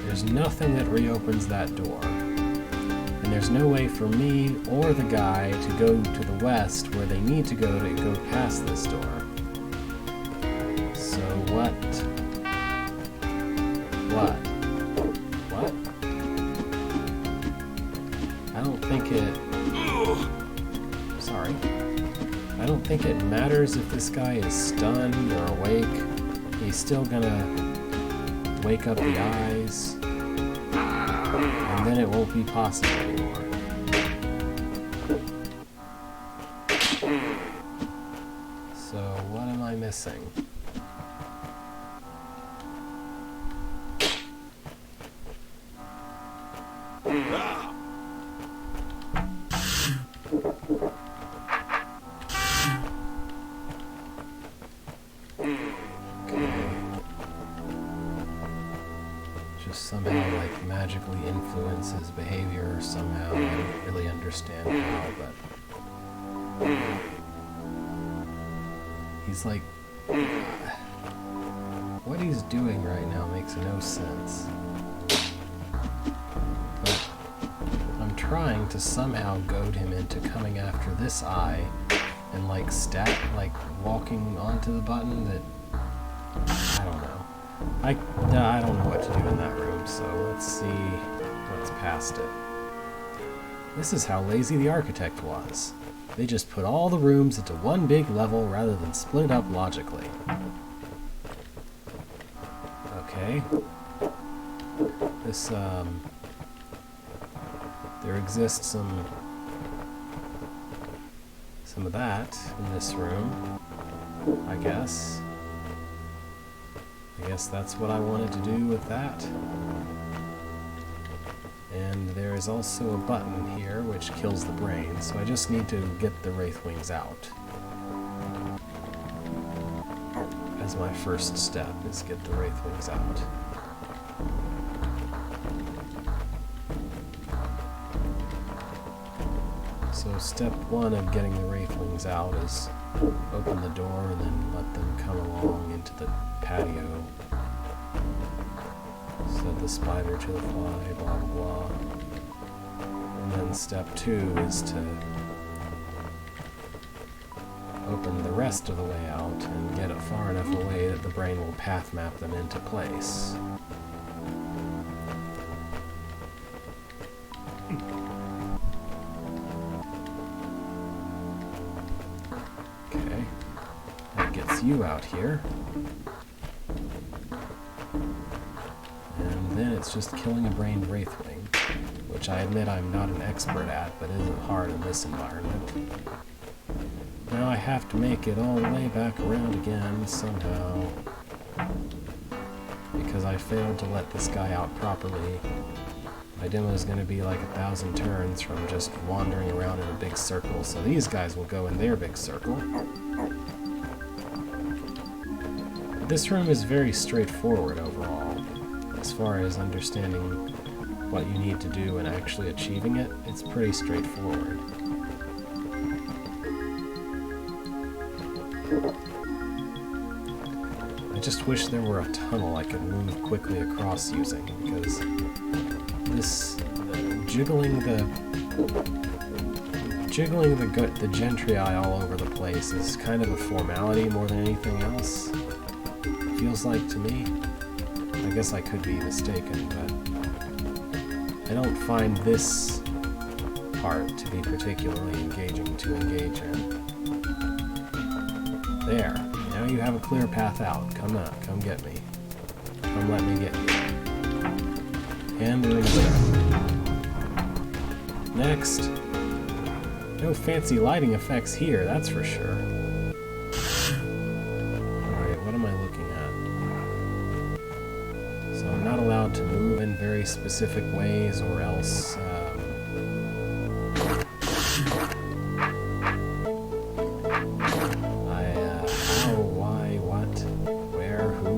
There's nothing that reopens that door. And there's no way for me or the guy to go to the west where they need to go past this door. So what? What? What? I don't think it... Sorry. I don't think it matters if this guy is stunned or awake. He's still gonna wake up the eyes. And then it won't be possible anymore. So, what am I missing? Somehow, like, magically influence his behavior somehow. I don't really understand how, but... He's like... What he's doing right now makes no sense. But I'm trying to somehow goad him into coming after this eye and, like, walking onto the button that... I don't know. I don't know what to do in that room, so let's see what's past it. This is how lazy the architect was. They just put all the rooms into one big level rather than split it up logically. Okay. This, there exists some of that in this room, I guess. I guess that's what I wanted to do with that. And there is also a button here which kills the brain, so I just need to get the Wraithwings out. As my first step is get the Wraithwings out. So step one of getting the Wraithwings out is open the door and then let them come along into the patio. Set the spider to the fly, blah blah blah. And then step two is to open the rest of the way out and get it far enough away that the brain will path map them into place. Okay, that gets you out here. And then it's just killing a brained Wraithwing, which I admit I'm not an expert at, but isn't hard in this environment. Now I have to make it all the way back around again somehow, because I failed to let this guy out properly. My demo is going to be like 1,000 turns from just wandering around in a big circle, so these guys will go in their big circle. This room is very straightforward overall. As far as understanding what you need to do and actually achieving it, it's pretty straightforward. I just wish there were a tunnel I could move quickly across using, because this jiggling the gentry all over the place is kind of a formality more than anything else. Feels like to me. I guess I could be mistaken, but I don't find this part to be particularly engaging to engage in. There. Now you have a clear path out. Come on, come get me. Come let me get you. And doing so. Next. No fancy lighting effects here, that's for sure. Alright, what am I looking at? So I'm not allowed to move in very specific ways, or else how, why, what, where, who?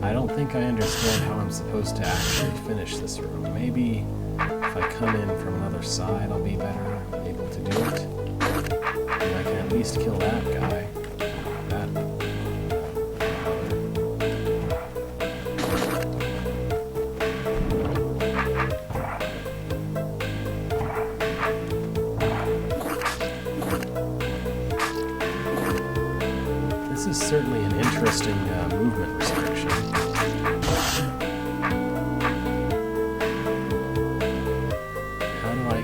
I don't think I understand how I'm supposed to actually finish this room. Maybe if I come in from another side, I'll be better able to do it. And I can at least kill that guy. That. This is certainly an interesting movement restriction.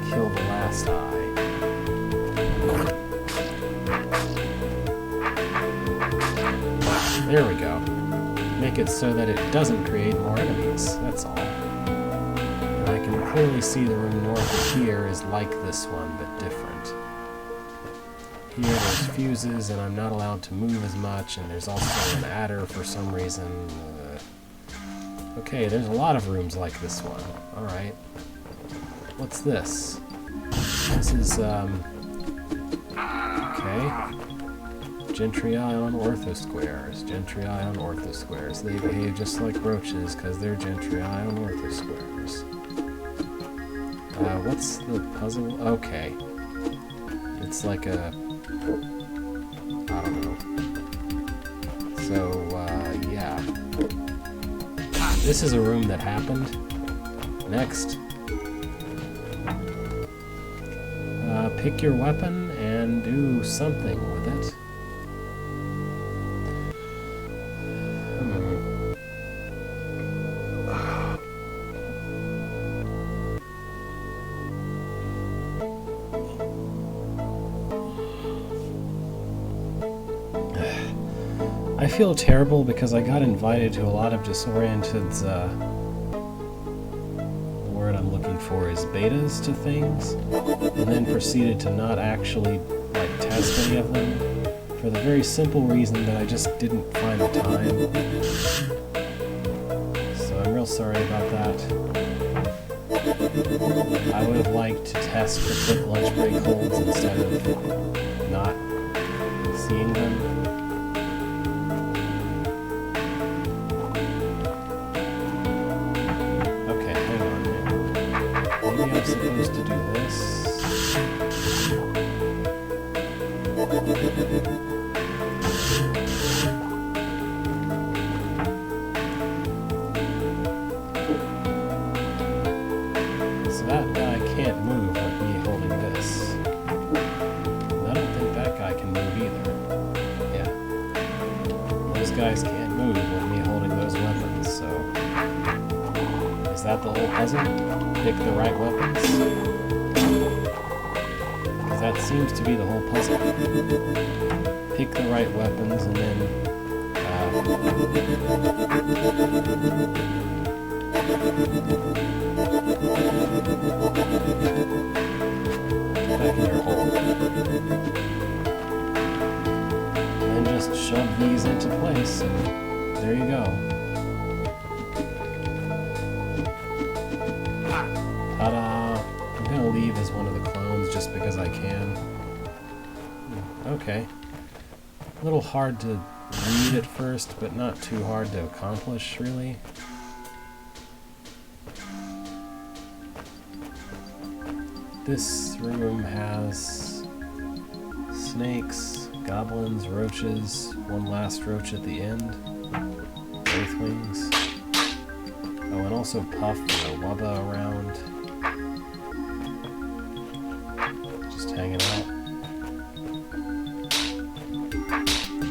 Kill the last eye. There we go. Make it so that it doesn't create more enemies, that's all. And I can clearly see the room north of here is like this one, but different. Here there's fuses, and I'm not allowed to move as much, and there's also an adder for some reason. Okay, there's a lot of rooms like this one. Alright. What's this? This is, okay. Gentry ion orthosquares. Gentry ion orthosquares. They behave just like roaches because they're gentry ion orthosquares. What's the puzzle? Okay. It's like a... I don't know. So, yeah. This is a room that happened. Next. Pick your weapon and do something with it. I feel terrible because I got invited to a lot of Disoriented's, the word I'm looking for is betas to things, and then proceeded to not actually, like, test any of them, for the very simple reason that I just didn't find the time. So I'm real sorry about that. I would have liked to test the quick lunch break holds instead of not seeing them. I'm supposed to do this. So that guy can't move with me holding this. And I don't think that guy can move either. Yeah. Those guys can't move with me holding those weapons, so... Is that the whole puzzle? Pick the right weapons? Because that seems to be the whole puzzle. Pick the right weapons and then... back in your hole. And then just shove these into place, and there you go. Ta-da! I'm gonna leave as one of the clones just because I can. Okay. A little hard to read at first, but not too hard to accomplish, really. This room has snakes, goblins, roaches, one last roach at the end, wraithwings. Oh, and also Puff and a Wubba around. Just hanging out.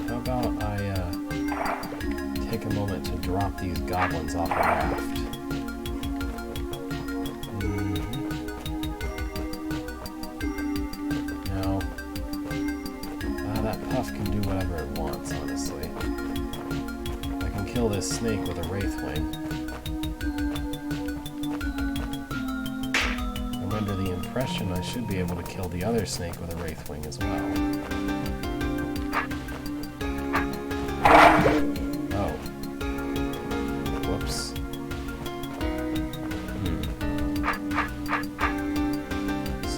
How about I take a moment to drop these goblins off the raft? No. That Puff can do whatever it wants, honestly. I can kill this snake with a Wraithwing. I'm under the impression I should be able to kill the other snake with a Wraithwing as well. Oh. Whoops.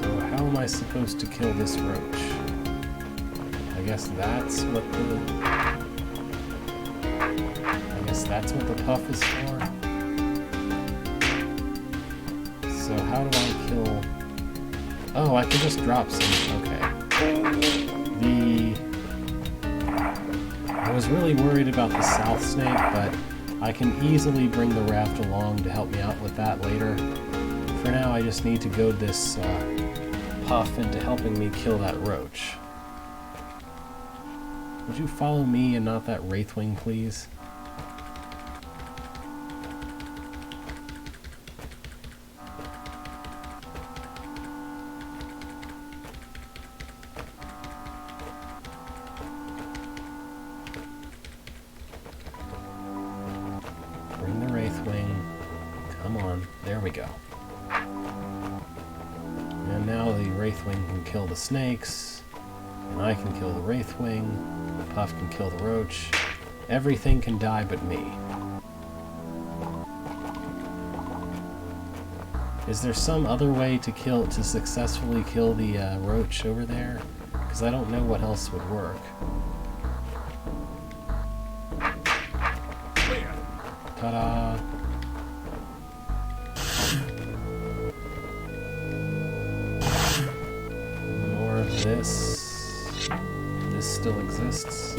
So how am I supposed to kill this roach? I guess that's what the Puff is for. So how do I kill... Oh, I can just drop some. Okay. I was really worried about the south snake, but I can easily bring the raft along to help me out with that later. For now, I just need to goad this Puff into helping me kill that roach. Would you follow me and not that Wraithwing, please? Bring the Wraithwing. Come on. There we go. And now the Wraithwing can kill the snakes. And I can kill the Wraithwing. Puff can kill the roach. Everything can die but me. Is there some other way to successfully kill the roach over there? Because I don't know what else would work. Ta-da! More of this. Still exists.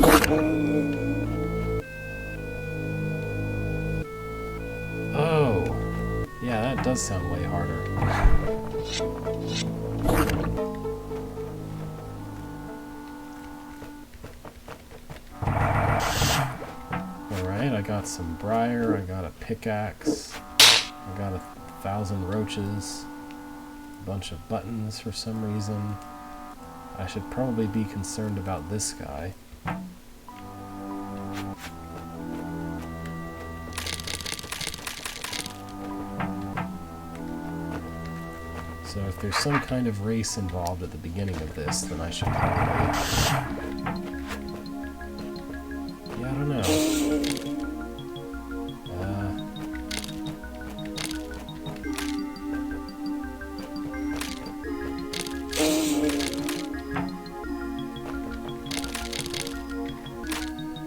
Oh! Yeah, that does sound way harder. Alright, I got some briar, I got a pickaxe, I got 1,000 roaches, a bunch of buttons for some reason. I should probably be concerned about this guy. So if there's some kind of race involved at the beginning of this, then I should probably... Yeah, I don't know.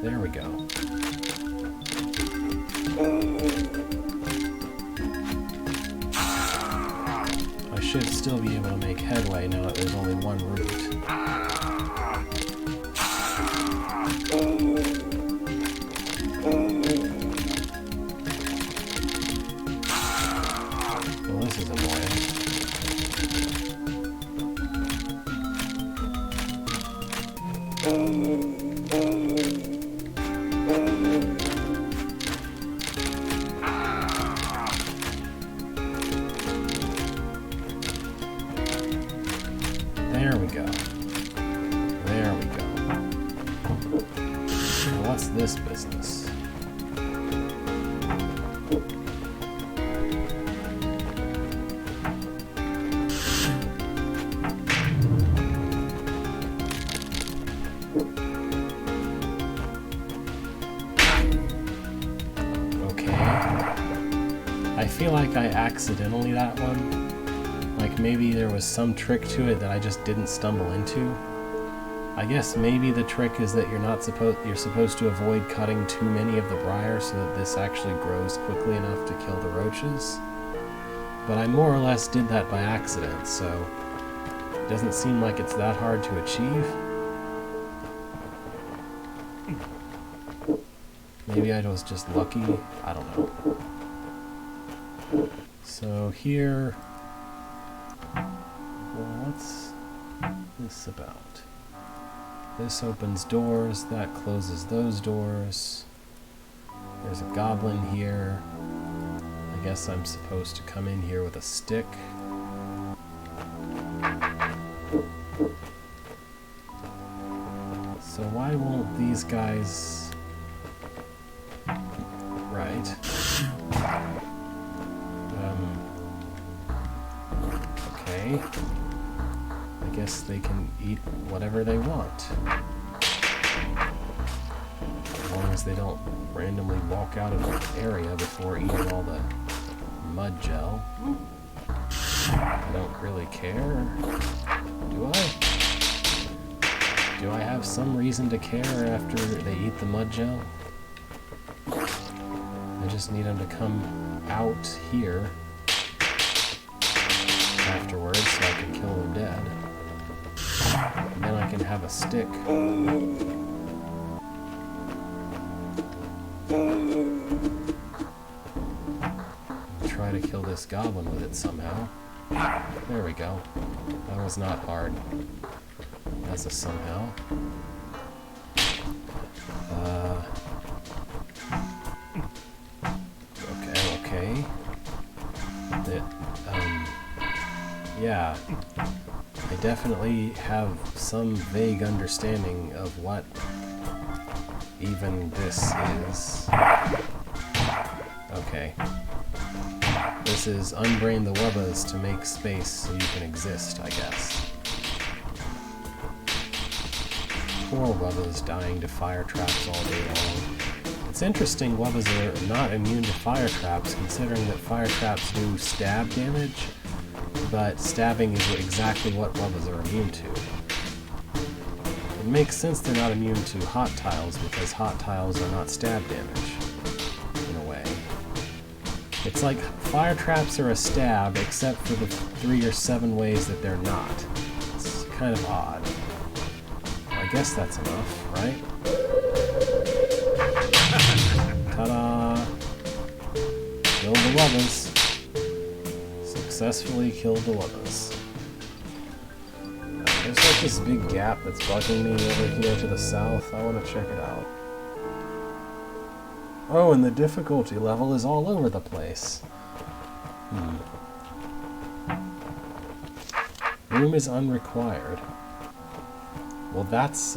There we go. I should still be able to make headway now that there's only one route. Well, this is annoying. There we go. There we go. Now what's this business? Okay. I feel like I accidentally that one. Like maybe there was some trick to it that I just didn't stumble into. I guess maybe the trick is that you're supposed to avoid cutting too many of the briar so that this actually grows quickly enough to kill the roaches. But I more or less did that by accident, so doesn't seem like it's that hard to achieve. Maybe I was just lucky. I don't know. So here... Well, what's this about? This opens doors, that closes those doors. There's a goblin here. I guess I'm supposed to come in here with a stick. So why won't these guys... Right. Okay. I guess they can eat whatever they want. As long as they don't randomly walk out of the area before eating all the mud gel. I don't really care. Do I? Do I have some reason to care after they eat the mud gel? I just need them to come out here afterwards so I can kill them dead. And then I can have a stick. Try to kill this goblin with it somehow. There we go. That was not hard. That's a somehow. Okay. Yeah. I definitely have some vague understanding of what even this is. Okay. This is unbrain the wubbas to make space so you can exist, I guess. Poor wubbas dying to fire traps all day long. It's interesting wubbas are not immune to fire traps, considering that fire traps do stab damage, but stabbing is exactly what wubbas are immune to. It makes sense they're not immune to hot tiles, because hot tiles are not stab damage, in a way. It's like fire traps are a stab, except for the 3 or 7 ways that they're not. It's kind of odd. I guess that's enough, right? Ta-da! Killed the wubbas. Successfully killed the wubbas. There's like this big gap that's bugging me over here to the south. I want to check it out. Oh, and the difficulty level is all over the place. Room is unrequired. Well, that's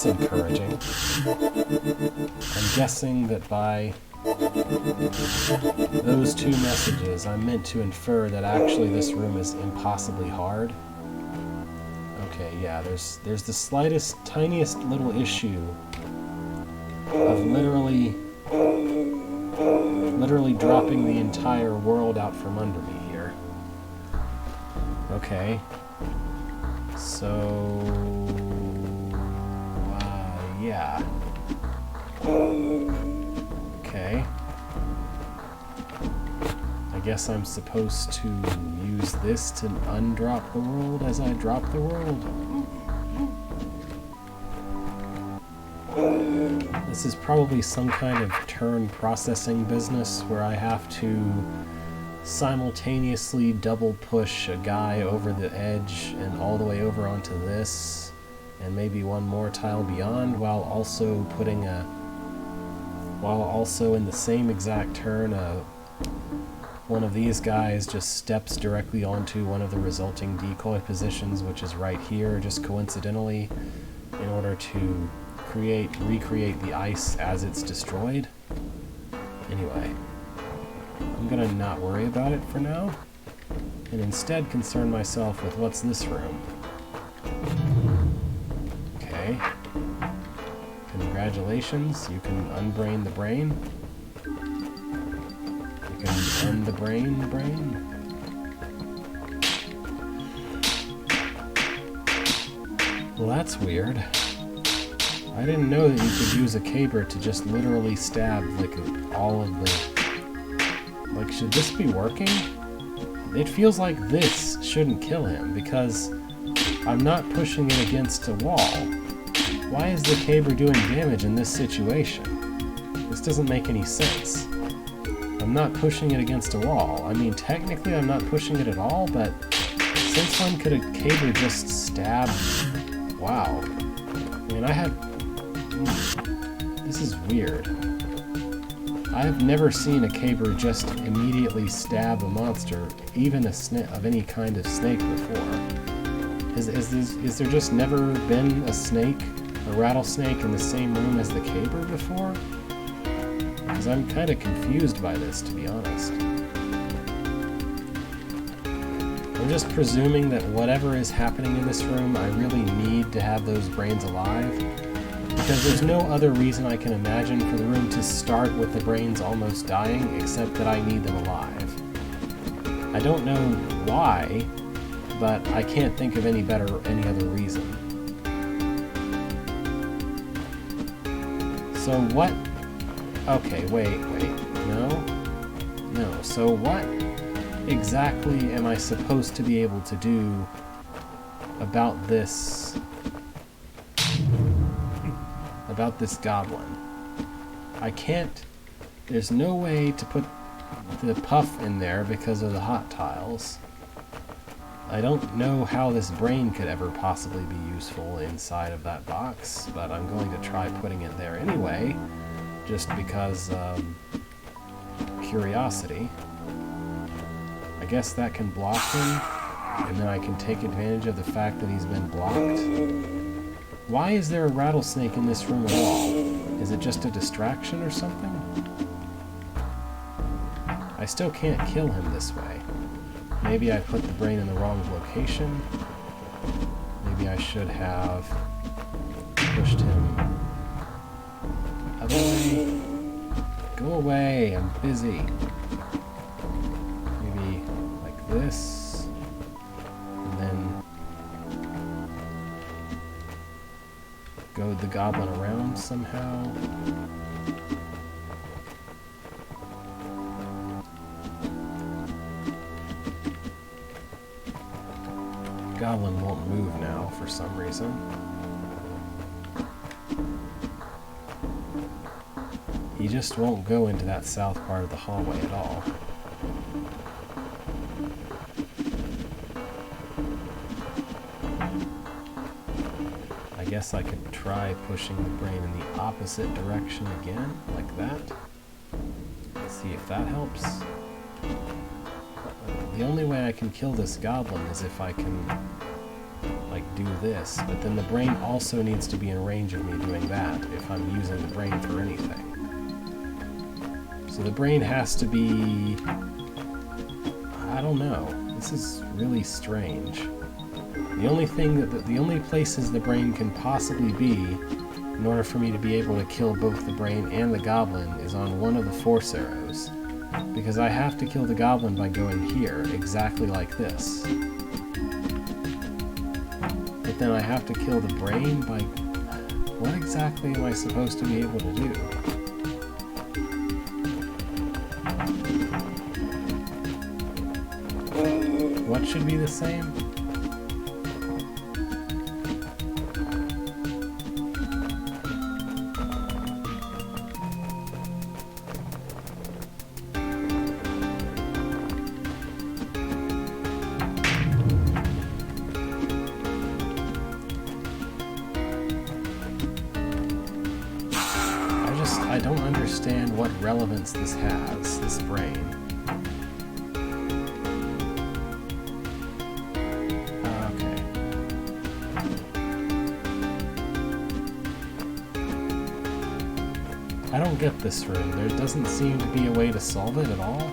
encouraging. I'm guessing that by those 2 messages, I'm meant to infer that actually this room is impossibly hard. Okay, yeah, there's the slightest, tiniest little issue of literally dropping the entire world out from under me here. Okay. So, yeah. Okay. I guess I'm supposed to use this to undrop the world as I drop the world. This is probably some kind of turn processing business where I have to simultaneously double push a guy over the edge and all the way over onto this, and maybe one more tile beyond, while also in the same exact turn, one of these guys just steps directly onto one of the resulting decoy positions, which is right here, just coincidentally, in order to recreate the ice as it's destroyed. Anyway, I'm gonna not worry about it for now, and instead concern myself with what's this room. Okay. Congratulations, you can unbrain the brain. You can end the brain. Well, that's weird. I didn't know that you could use a caber to just literally stab, like, all of the... Like, should this be working? it feels like this shouldn't kill him, because I'm not pushing it against a wall. Why is the caber doing damage in this situation? This doesn't make any sense. I'm not pushing it against a wall. I mean, technically I'm not pushing it at all, but since when could a caber just stab? Wow. I mean, this is weird. I've never seen a caber just immediately stab a monster, even a snake of any kind of snake before. Is there just never been a snake, a rattlesnake, in the same room as the caber before? Because I'm kind of confused by this, to be honest. I'm just presuming that whatever is happening in this room, I really need to have those brains alive. Because there's no other reason I can imagine for the room to start with the brains almost dying, except that I need them alive. I don't know why, but I can't think of any other reason. So what? Okay, wait, no. So what exactly am I supposed to be able to do about this goblin? I can't, there's no way to put the puff in there because of the hot tiles. I don't know how this brain could ever possibly be useful inside of that box, but I'm going to try putting it there anyway, just because, curiosity. I guess that can block him, and then I can take advantage of the fact that he's been blocked. Why is there a rattlesnake in this room at all? Is it just a distraction or something? I still can't kill him this way. Maybe I put the brain in the wrong location. Maybe I should have pushed him away. Go away, I'm busy. Maybe like this. And then goad the goblin around somehow. Goblin won't move now for some reason. He just won't go into that south part of the hallway at all. I guess I could try pushing the brain in the opposite direction again, like that. Let's see if that helps. The only way I can kill this goblin is if I can, like, do this, but then the brain also needs to be in range of me doing that if I'm using the brain for anything. So the brain has to be... I don't know. This is really strange. The only thing the only places the brain can possibly be in order for me to be able to kill both the brain and the goblin is on one of the force arrows. Because I have to kill the goblin by going here, exactly like this. But then I have to kill the brain by... What exactly am I supposed to be able to do? What should be the same? I don't understand what relevance this has, this brain. Okay. I don't get this room. There doesn't seem to be a way to solve it at all.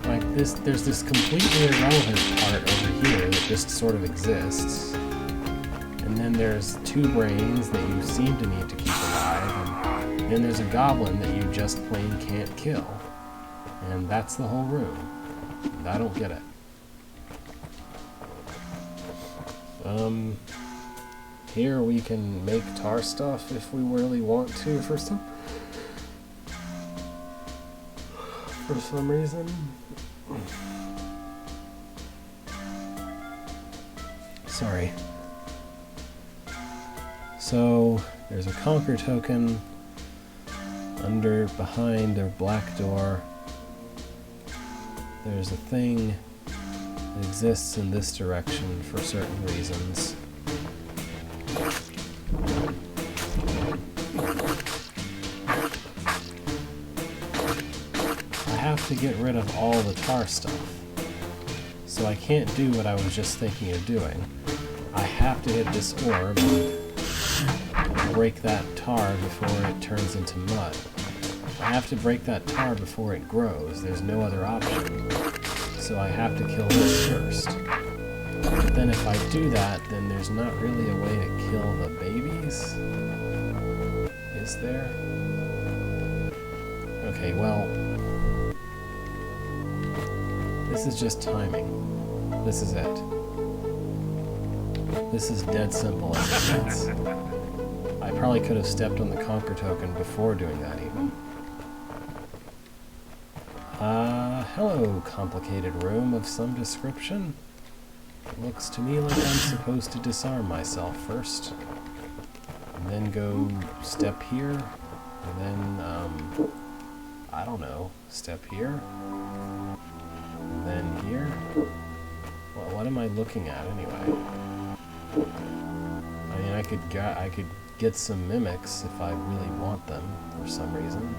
Like this, there's this completely irrelevant part over here that just sort of exists. And then there's two brains that you seem to need to keep alive, and then there's a goblin that you just plain can't kill. And that's the whole room. And I don't get it. Here we can make tar stuff if we really want to for some reason. Sorry. So, there's a conquer token behind a black door. There's a thing that exists in this direction for certain reasons. I have to get rid of all the tar stuff. So I can't do what I was just thinking of doing. I have to hit this orb and break that tar before it turns into mud. I have to break that tar before it grows. There's no other option. So I have to kill this first. But then if I do that, then there's not really a way to kill the babies? Is there? Okay, well... this is just timing. This is it. This is dead simple as it gets. I probably could have stepped on the conquer token before doing that even. Hello, complicated room of some description. It looks to me like I'm supposed to disarm myself first. And then go step here. And then, I don't know, step here. And then here. Well, what am I looking at anyway? I mean, I could get some mimics if I really want them for some reason.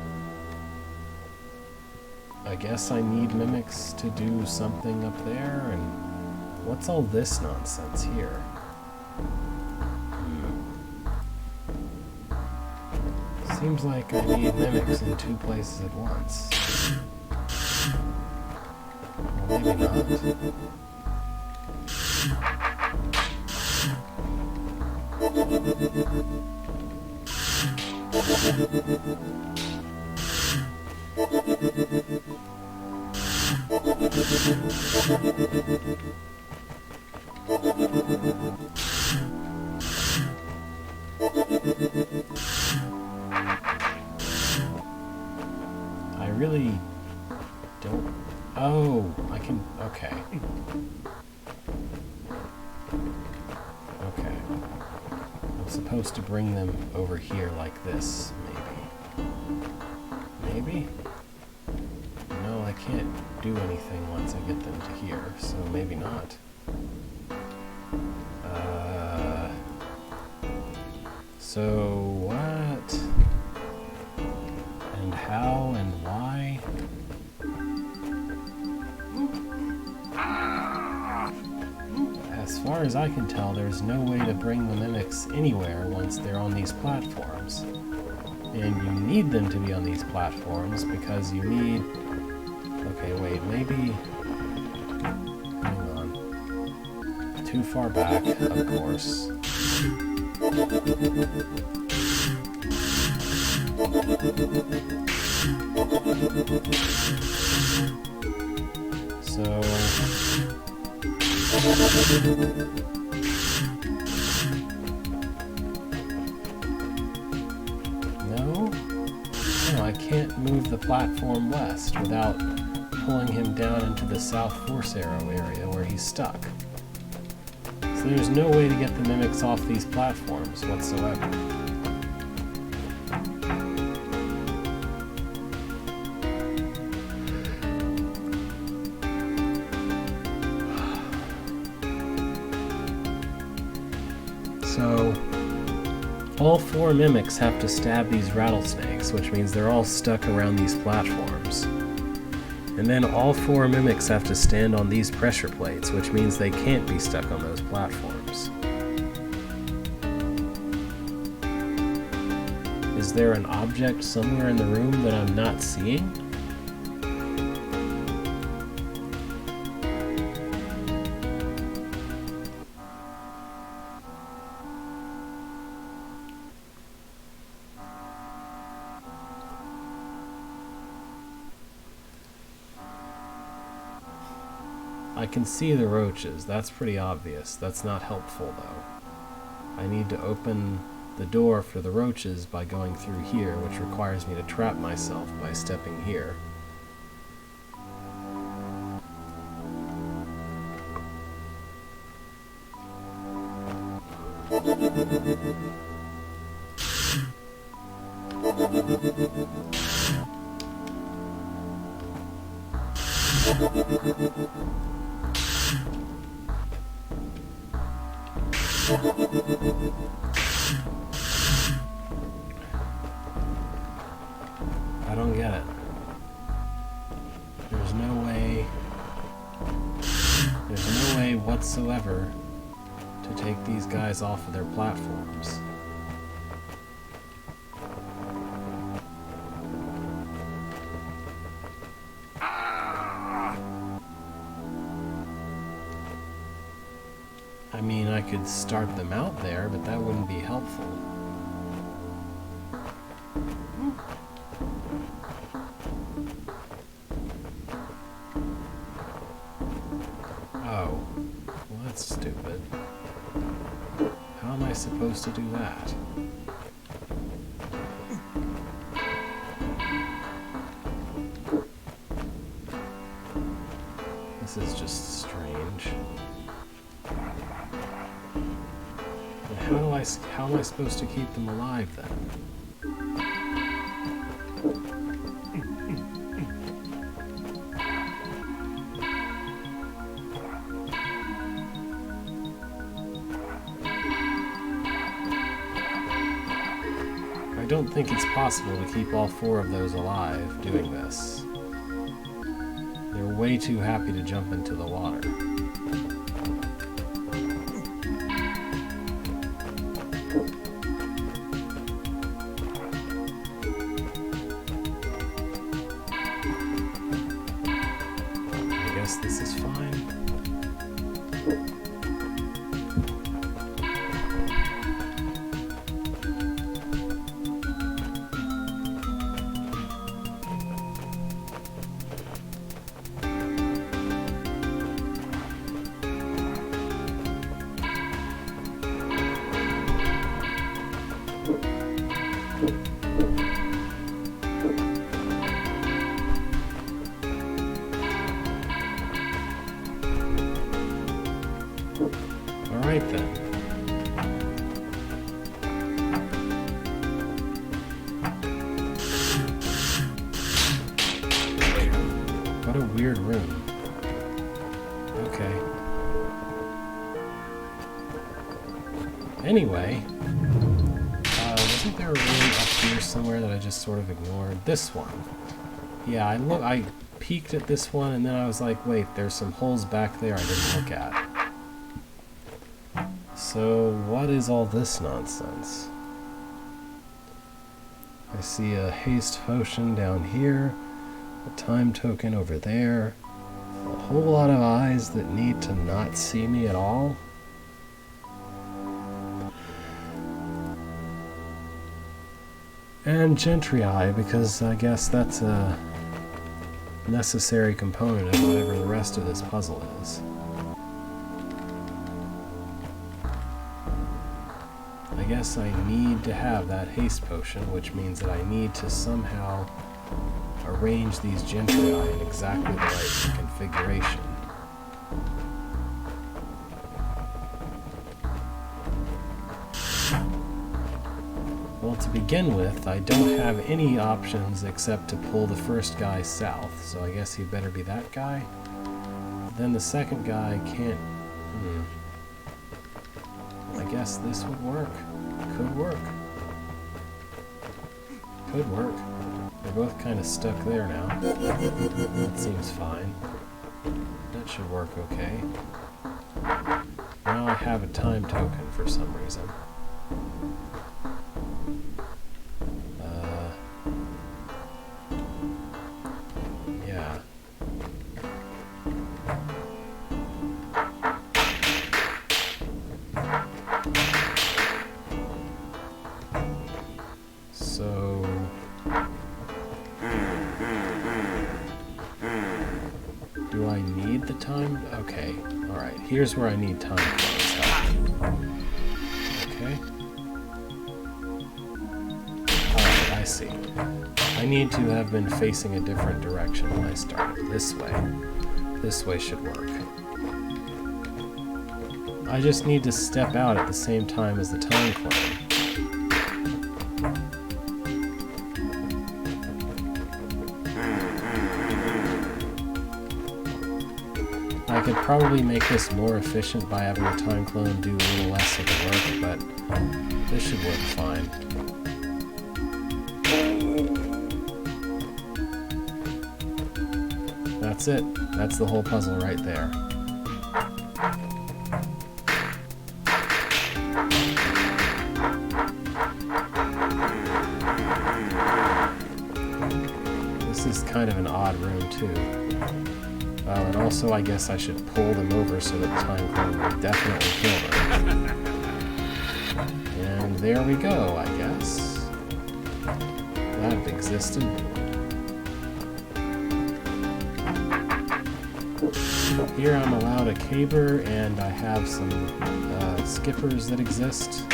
I guess I need mimics to do something up there, and what's all this nonsense here? Seems like I need mimics in two places at once. Well, maybe not. I really don't... Oh, I can... Okay. Okay. I'm supposed to bring them over here like this, maybe. Maybe? No, I can't do anything once I get them to here, so maybe not. So what? And how and why? As far as I can tell, there's no way to bring the mimics anywhere once they're on these platforms. And you need them to be on these platforms because you need... Okay, wait, maybe... Hang on. Too far back, of course. So... No? No, I can't move the platform west without pulling him down into the South Force Arrow area where he's stuck. So there's no way to get the mimics off these platforms whatsoever. So, all 4 mimics have to stab these rattlesnakes, which means they're all stuck around these platforms. And then all 4 mimics have to stand on these pressure plates, which means they can't be stuck on those platforms. Is there an object somewhere in the room that I'm not seeing? I can see the roaches, that's pretty obvious. That's not helpful though. I need to open the door for the roaches by going through here, which requires me to trap myself by stepping here. I don't get it. There's no way whatsoever to take these guys off of their platforms. I mean, I could start them out there, but that wouldn't be helpful. Oh, well, that's stupid. How am I supposed to do that? This is just strange. How am I supposed to keep them alive then? I don't think it's possible to keep all 4 of those alive doing this. They're way too happy to jump into the water. This is fine. Alright then. What a weird room. Okay. Anyway, wasn't there a room up here somewhere that I just sort of ignored? This one. Yeah, I peeked at this one and then I was like, wait, there's some holes back there I didn't look at. So, what is all this nonsense? I see a haste potion down here, a time token over there, a whole lot of eyes that need to not see me at all. And Gentry Eye, because I guess that's a necessary component of whatever the rest of this puzzle is. I guess I need to have that haste potion, which means that I need to somehow arrange these Gentry Eye in exactly the right configuration. Well, to begin with, I don't have any options except to pull the first guy south, so I guess he better be that guy. Then the second guy can't... I guess this would work. Could work. Could work. They're both kind of stuck there now. That seems fine. That should work okay. Now I have a time token for some reason. Yeah. So... do I need the time? Okay, alright. Here's where I need time close help. Okay. Alright, I see. I need to have been facing a different direction when I started. This way. This way should work. I just need to step out at the same time as the time clone. I could probably make this more efficient by having the time clone do a little less of the work, but this should work fine. That's it. That's the whole puzzle right there. This is kind of an odd room too. And also I guess I should pull them over so that the time clone will definitely kill them. And there we go, I guess. That existed. Here I'm allowed a caber, and I have some skippers that exist.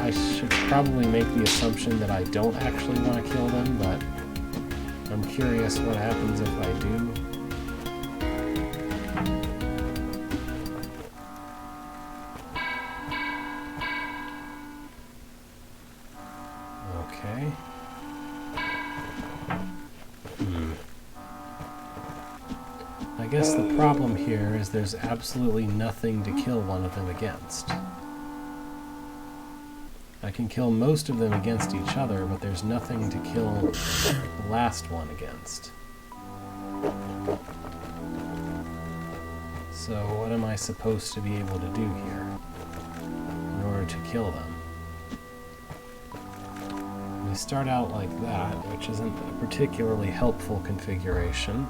I should probably make the assumption that I don't actually want to kill them, but I'm curious what happens if I do. Okay. I guess the problem here is there's absolutely nothing to kill one of them against. I can kill most of them against each other, but there's nothing to kill the last one against. So what am I supposed to be able to do here in order to kill them? We start out like that, which isn't a particularly helpful configuration.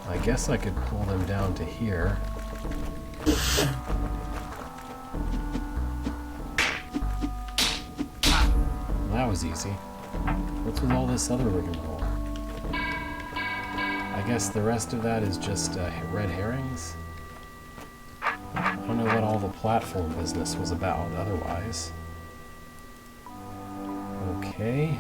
I guess I could pull them down to here. Well, that was easy. What's with all this other rigmarole? I guess the rest of that is just red herrings? I don't know what all the platform business was about otherwise. Okay.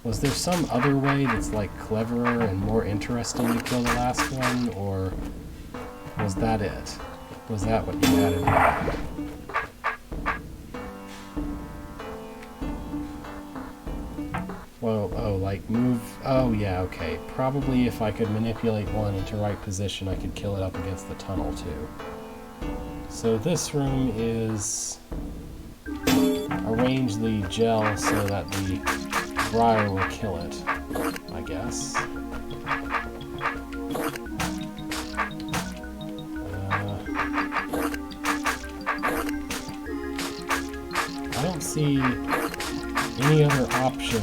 Was there some other way that's like cleverer and more interesting to kill the last one, or was that it? Was that what you had in mind? Well, oh, like move... Oh, yeah, okay. Probably if I could manipulate one into right position, I could kill it up against the tunnel, too. So this room is... Arrange the gel so that the briar will kill it, I guess. I don't see any other option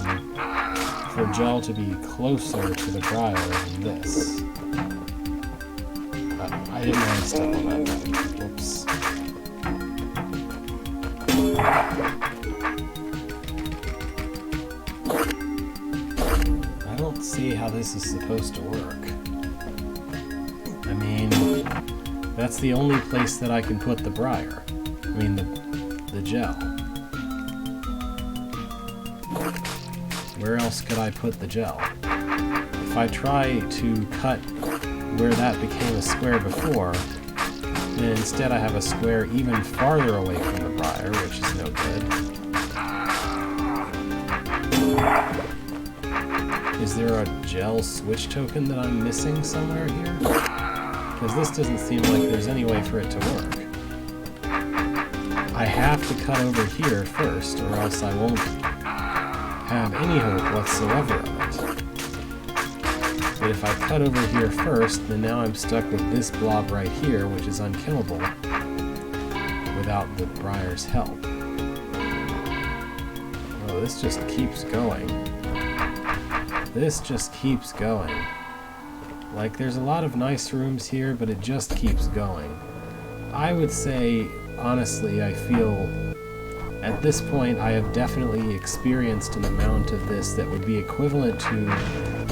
for gel to be closer to the briar than this. I didn't want to step on that button. Whoops. I don't see how this is supposed to work. I mean, that's the only place that I can put the briar. I mean, the gel. Where else could I put the gel? If I try to cut where that became a square before, then instead I have a square even farther away from the briar, which is no good. Is there a gel switch token that I'm missing somewhere here? Because this doesn't seem like there's any way for it to work. I have to cut over here first, or else I won't have any hope whatsoever of it. But if I cut over here first, then now I'm stuck with this blob right here, which is unkillable without the briar's help. Oh, this just keeps going. This just keeps going. Like, there's a lot of nice rooms here, but it just keeps going. I would say, honestly, I feel at this point I have definitely experienced an amount of this that would be equivalent to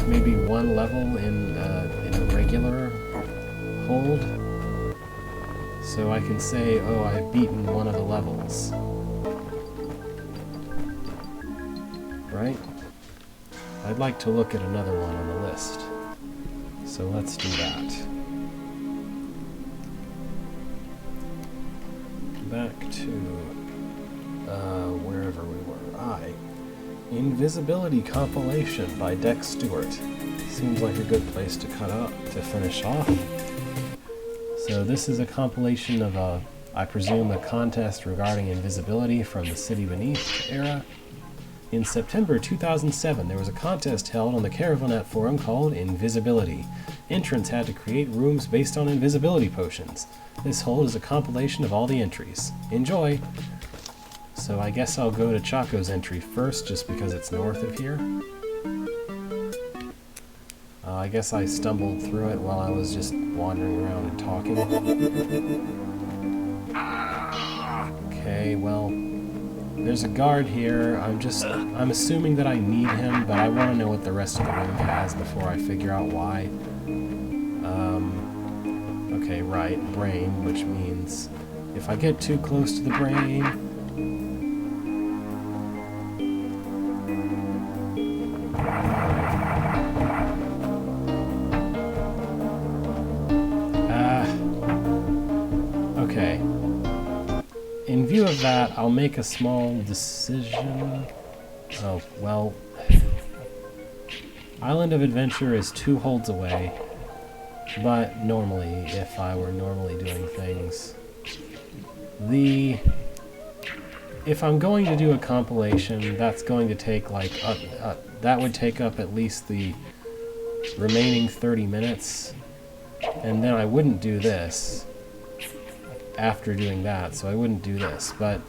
maybe one level in a regular regular hold. So I can say, oh, I've beaten one of the levels. Right? I'd like to look at another one on the list. So let's do that. Back to wherever we were. Invisibility Compilation by Dex Stewart. Seems like a good place to cut up to finish off. So this is a compilation of I presume, a contest regarding invisibility from the City Beneath era. In September 2007, there was a contest held on the Caravanette forum called Invisibility. Entrants had to create rooms based on invisibility potions. This hold is a compilation of all the entries. Enjoy! So I guess I'll go to Chaco's entry first, just because it's north of here. I guess I stumbled through it while I was just wandering around and talking. Okay, well, there's a guard here. I'm assuming that I need him, but I want to know what the rest of the room has before I figure out why. Okay, right, brain, which means if I get too close to the brain... Okay. In view of that, I'll make a small decision. Oh, well... Island of Adventure is 2 holds away. But normally, if I were normally doing things, if I'm going to do a compilation, that's going to take like, that would take up at least the remaining 30 minutes, and then I wouldn't do this after doing that, so I wouldn't do this, but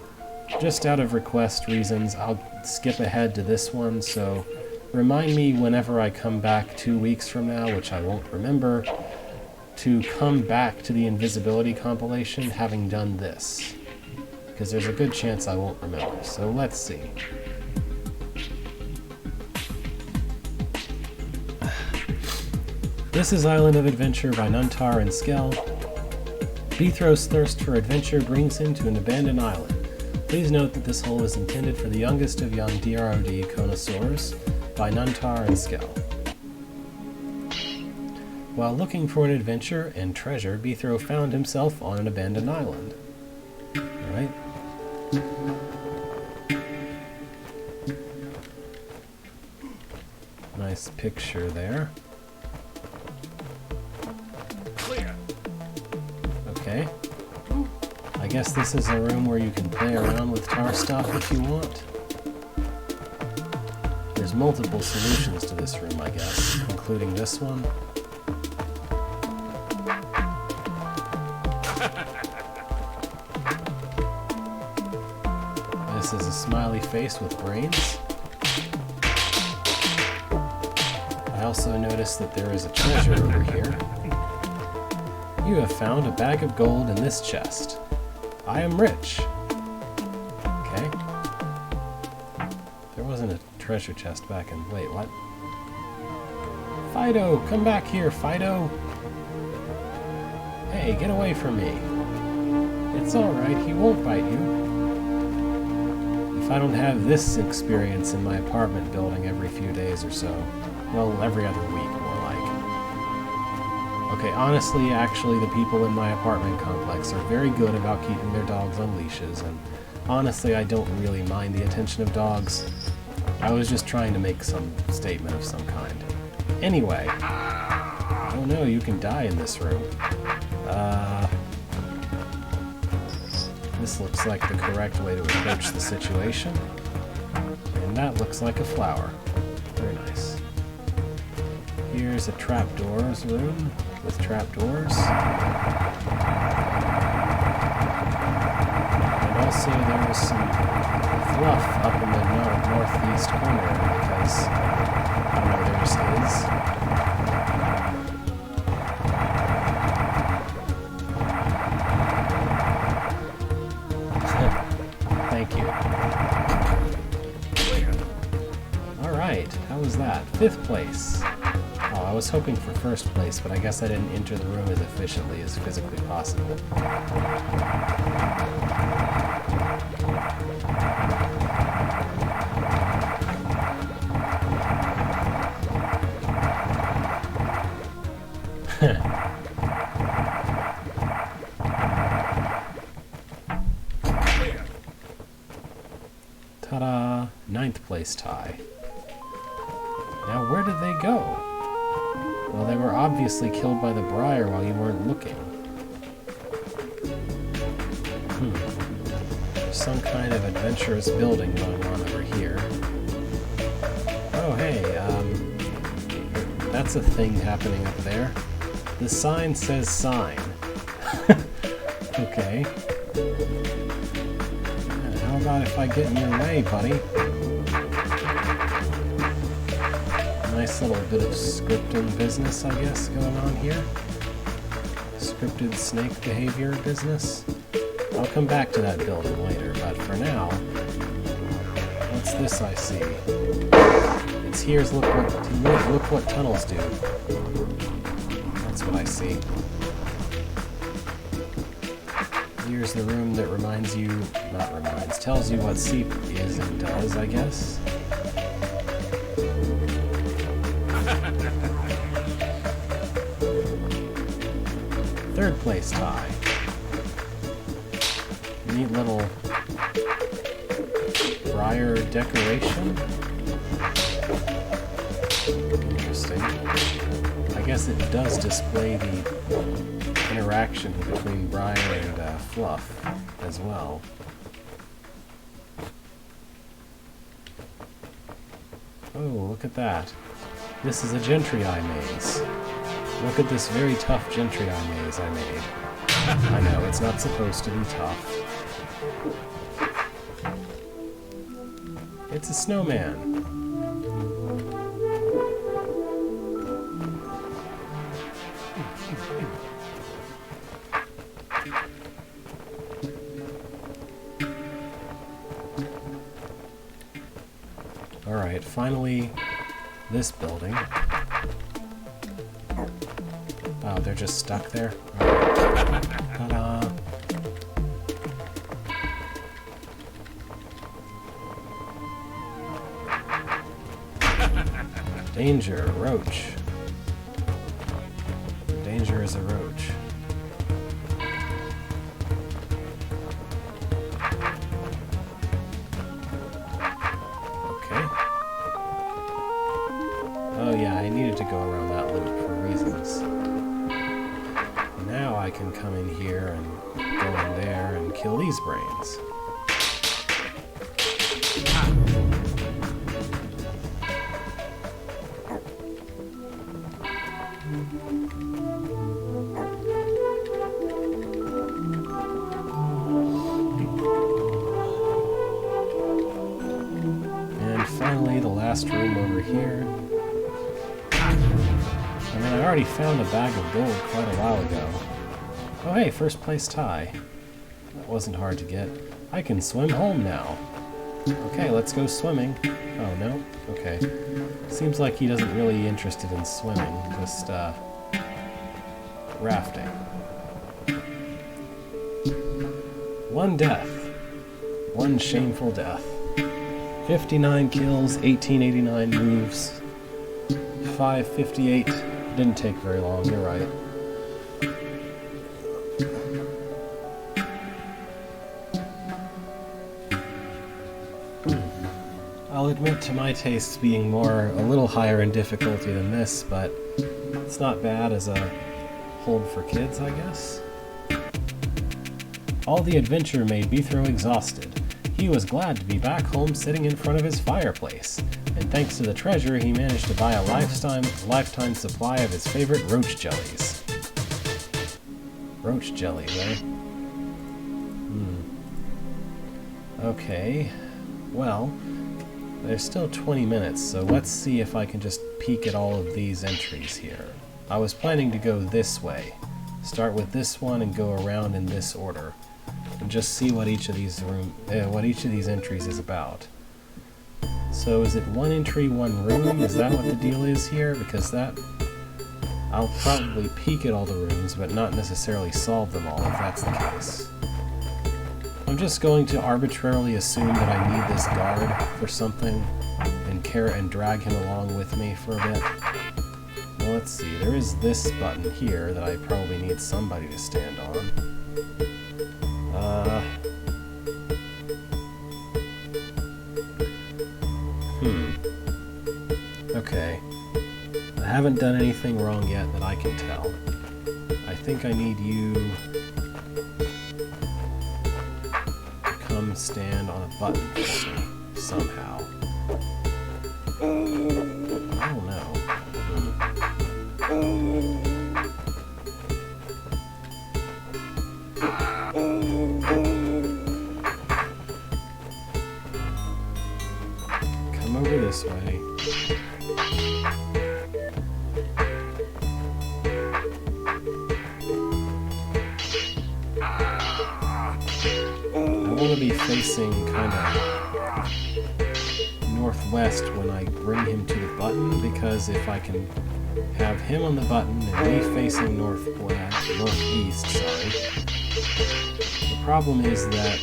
just out of request reasons, I'll skip ahead to this one, so remind me whenever I come back 2 weeks from now, which I won't remember, to come back to the invisibility compilation having done this. Because there's a good chance I won't remember. So let's see. This is Island of Adventure by Nuntar and Skell. Beethro's thirst for adventure brings him to an abandoned island. Please note that this hole is intended for the youngest of young DROD connoisseurs, by Nuntar and Skell. While looking for an adventure and treasure, Beethro found himself on an abandoned island. Alright. Nice picture there. Okay. I guess this is a room where you can play around with tar stuff if you want. There's multiple solutions to this room, I guess, including this one. This is a smiley face with brains. I also noticed that there is a treasure over here. You have found a bag of gold in this chest. I am rich. Okay. There wasn't a treasure chest back in... Wait, what? Fido! Come back here, Fido! Hey, get away from me. It's alright, he won't bite you. If I don't have this experience in my apartment building every few days or so. Well, every other week, more like. Okay, honestly, actually, the people in my apartment complex are very good about keeping their dogs on leashes, and honestly, I don't really mind the attention of dogs. I was just trying to make some statement of some kind. Anyway. Oh no, you can die in this room. This looks like the correct way to approach the situation. And that looks like a flower. Very nice. Here's a trapdoors room with trapdoors. And also there's some fluff up in the northeast corner because, I don't know, there just is. Thank you. Alright, how was that? 5th place. Oh, I was hoping for first place, but I guess I didn't enter the room as efficiently as physically possible. Ta-da! 9th place tie. Now where did they go? Well, they were obviously killed by the Briar while you weren't looking. There's some kind of adventurous building going on over here. Oh hey, that's a thing happening up there. The sign says sign. Okay. How about if I get in your way, buddy? Nice little bit of scripting business, I guess, going on here. Scripted snake behavior business. I'll come back to that building later, but for now, what's this I see? It's here's look what tunnels do. That's what I see. Here's the room that tells you what Seep is and does, I guess. Third place tie. Neat little Briar decoration. Interesting. I guess it does display the interaction between Briar and Fluff as well. Oh, look at that. This is a Gentry Eye maze. Look at this very tough Gentry Eye maze I made. I know, it's not supposed to be tough. It's a snowman. Alright, finally, this building. Oh, they're just stuck there? Right. Ta-da! Danger, roach. Danger is a roach. Okay. Oh yeah, I needed to go around that loop for reasons. Now I can come in here and go in there and kill these brains. And finally, the last room over here. I mean, I already found a bag of gold quite a while ago. Oh hey, first place tie. That wasn't hard to get. I can swim home now. Okay, let's go swimming. Oh, no? Okay. Seems like he doesn't really interested in swimming, just, rafting. 1 death. 1 shameful death. 59 kills, 1889 moves. 558. Didn't take very long, you're right. I'll admit to my tastes being a little higher in difficulty than this, but it's not bad as a hold for kids, I guess. All the adventure made Beethro exhausted. He was glad to be back home sitting in front of his fireplace, and thanks to the treasure he managed to buy a lifetime supply of his favorite roach jellies. Roach jelly, right? Okay, well, there's still 20 minutes, so let's see if I can just peek at all of these entries here. I was planning to go this way. Start with this one and go around in this order. And just see what each of these entries is about. So is it 1 entry, 1 room? Is that what the deal is here? Because that I'll probably peek at all the rooms, but not necessarily solve them all if that's the case. I'm just going to arbitrarily assume that I need this guard for something and drag him along with me for a bit. Well, let's see. There is this button here that I probably need somebody to stand on. Okay. I haven't done anything wrong yet that I can tell. I think I need you to come stand on a button for me somehow. I don't know. Come over this way. I want to be facing kind of northwest when I bring him to the button, because if I can have him on the button and me facing northeast, the problem is that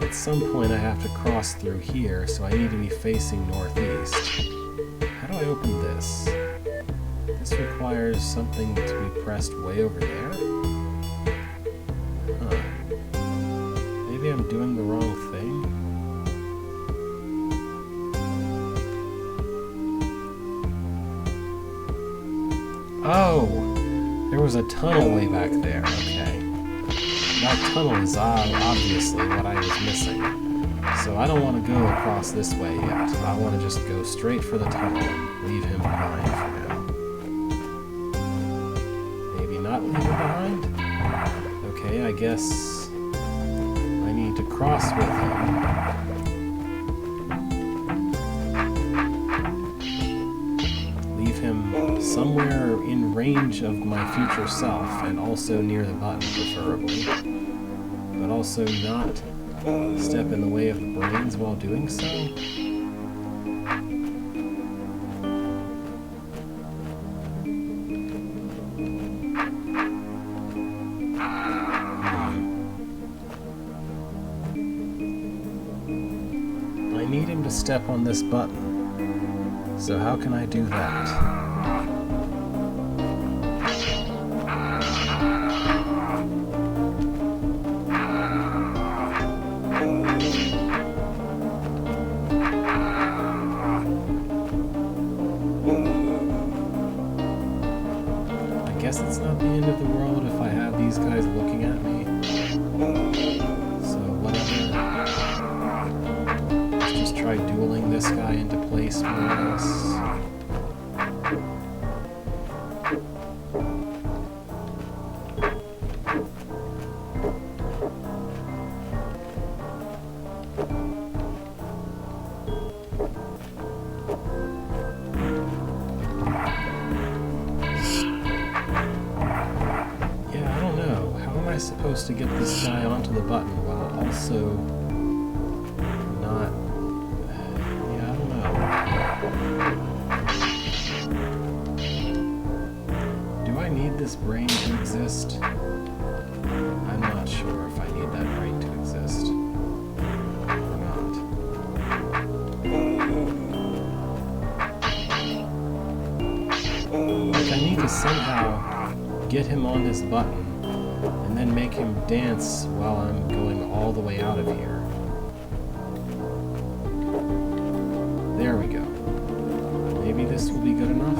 at some point I have to cross through here, so I need to be facing northeast. How do I open this? This requires something to be pressed way over there? Huh. Maybe I'm doing the wrong thing? Oh! There was a tunnel way back there, okay. That tunnel is obviously what I was missing. So I don't want to go across this way yet. I want to just go straight for the tunnel and leave him behind for now. Maybe not leave him behind? Okay, I guess I need to cross with him. Leave him somewhere in range of my future self, and also near the button, preferably. But also not step in the way of the brains while doing so. I need him to step on this button. So how can I do that? I guess it's not the end of the world if I have these guys looking at me. So whatever. Let's just try dueling this guy into place more or less. Supposed to get this guy onto the button while also not... yeah, I don't know. Do I need this brain to exist? I'm not sure if I need that brain to exist or not. Like, I need to somehow get him on this button and then make him dance while I'm going all the way out of here. There we go. Maybe this will be good enough.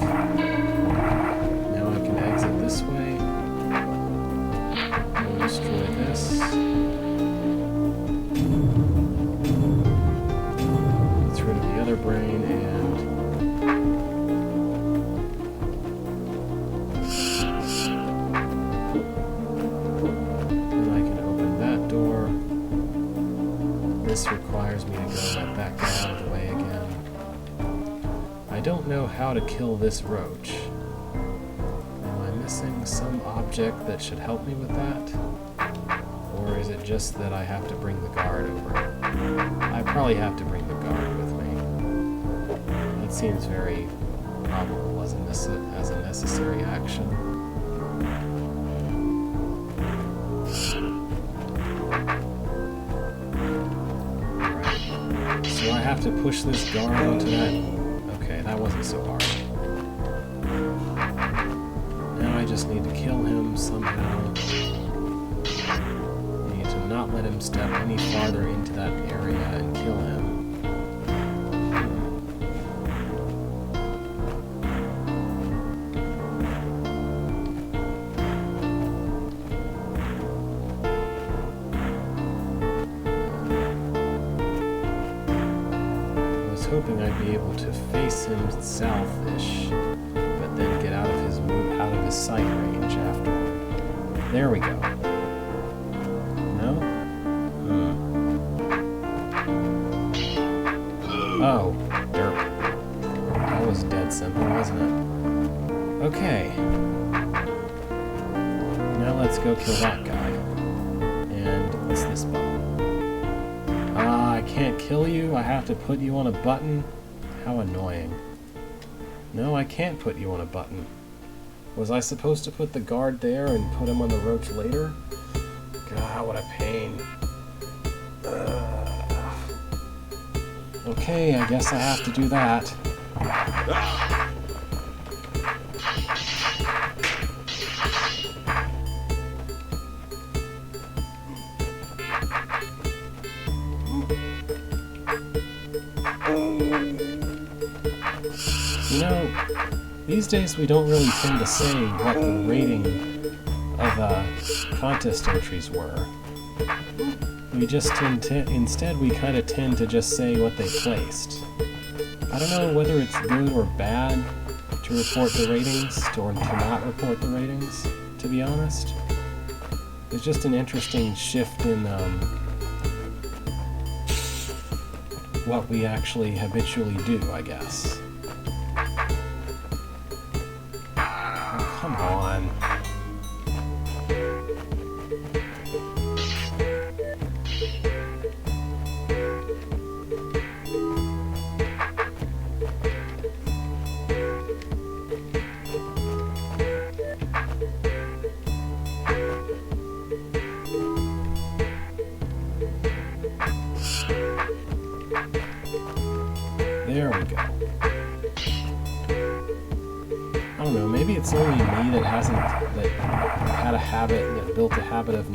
Now I can exit this way. We'll destroy this. Get rid of the other brain and... this requires me to go back out of the way again. I don't know how to kill this roach. Am I missing some object that should help me with that? Or is it just that I have to bring the guard over? I probably have to bring the guard with me. That seems very probable as a necessary action. Right. So I have to push this guard onto that. Okay, that wasn't so hard. Now I just need to kill him somehow. I need to not let him step any farther into that area and kill him. Hoping I'd be able to face him south-ish, but then get out of his sight range afterward. There we go. No? Oh, derp. That was dead simple, wasn't it? Okay. Now let's go kill that guy. And what's this button? I can't kill you, I have to put you on a button? How annoying. No, I can't put you on a button. Was I supposed to put the guard there and put him on the roach later? God, what a pain. Okay, I guess I have to do that. You know, these days we don't really tend to say what the rating of contest entries were. We just instead we kind of tend to just say what they placed. I don't know whether it's good or bad to report the ratings or to not report the ratings, to be honest. It's just an interesting shift in what we actually habitually do, I guess. Oh, come on. There we go. I don't know, maybe it's only me that built a habit of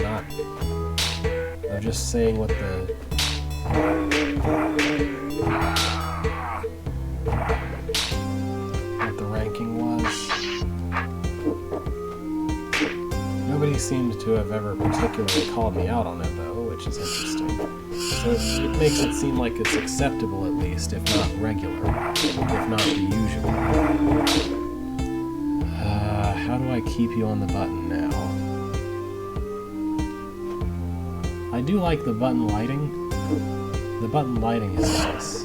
just saying what the ranking was. Nobody seems to have ever particularly called me out on it though, which is interesting. So it makes it seem like it's acceptable at least, if not regular, if not the usual. How do I keep you on the button now? I do like the button lighting. The button lighting is nice.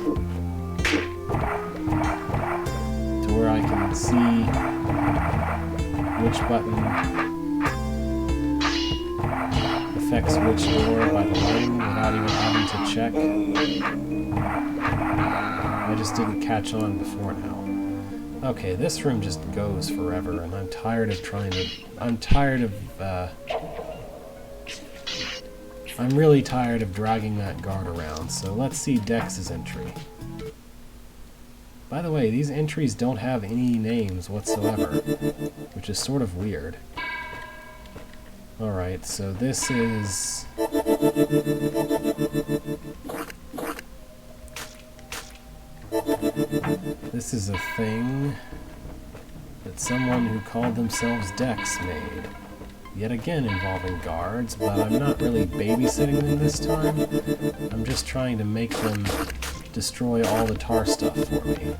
To where I can see which button affects which door by the lighting without even having to check. I just didn't catch on before now. Okay, this room just goes forever, and I'm tired of I'm really tired of dragging that guard around, so let's see Dex's entry. By the way, these entries don't have any names whatsoever, which is sort of weird. Alright, so this is... This is a thing that someone who called themselves Dex made. Yet again involving guards, but I'm not really babysitting them this time. I'm just trying to make them destroy all the tar stuff for me,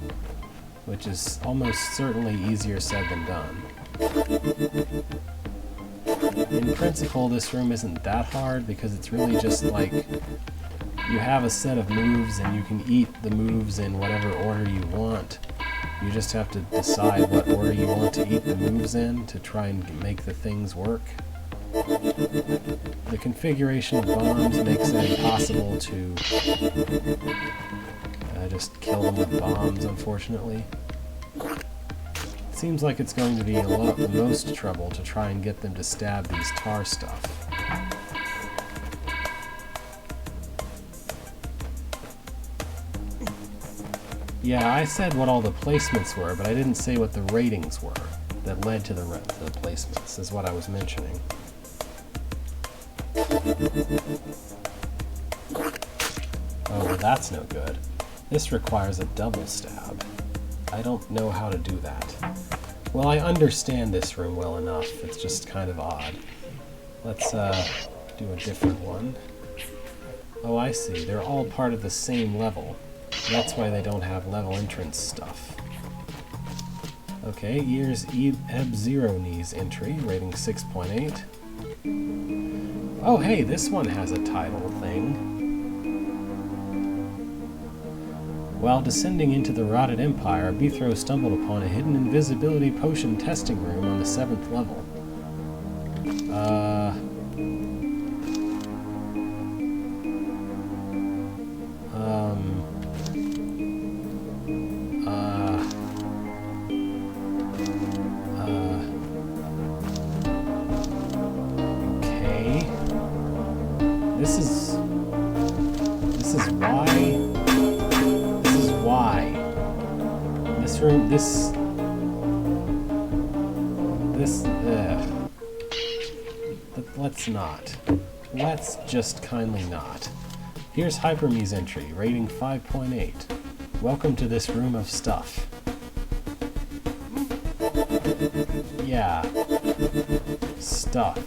which is almost certainly easier said than done. In principle, this room isn't that hard because it's really just like you have a set of moves and you can eat the moves in whatever order you want. You just have to decide what order you want to eat the moves in to try and make the things work. The configuration of bombs makes it impossible to just kill them with bombs, unfortunately. seems like it's going to be the most trouble to try and get them to stab these tar stuff. Yeah, I said what all the placements were, but I didn't say what the ratings were that led to the placements, is what I was mentioning. Oh, well, that's no good. This requires a double stab. I don't know how to do that. Well, I understand this room well enough. It's just kind of odd. Let's do a different one. Oh, I see. They're all part of the same level. That's why they don't have level entrance stuff. Okay, here's Eb Zero Knees entry, rating 6.8. Oh, hey, this one has a title thing. While descending into the Rotted Empire, Bithro stumbled upon a hidden invisibility potion testing room on the 7th level. Okay. This is why. This room, let's not. Let's just kindly not. Here's Hyperme's entry, rating 5.8. Welcome to this room of stuff. Yeah. Stuff.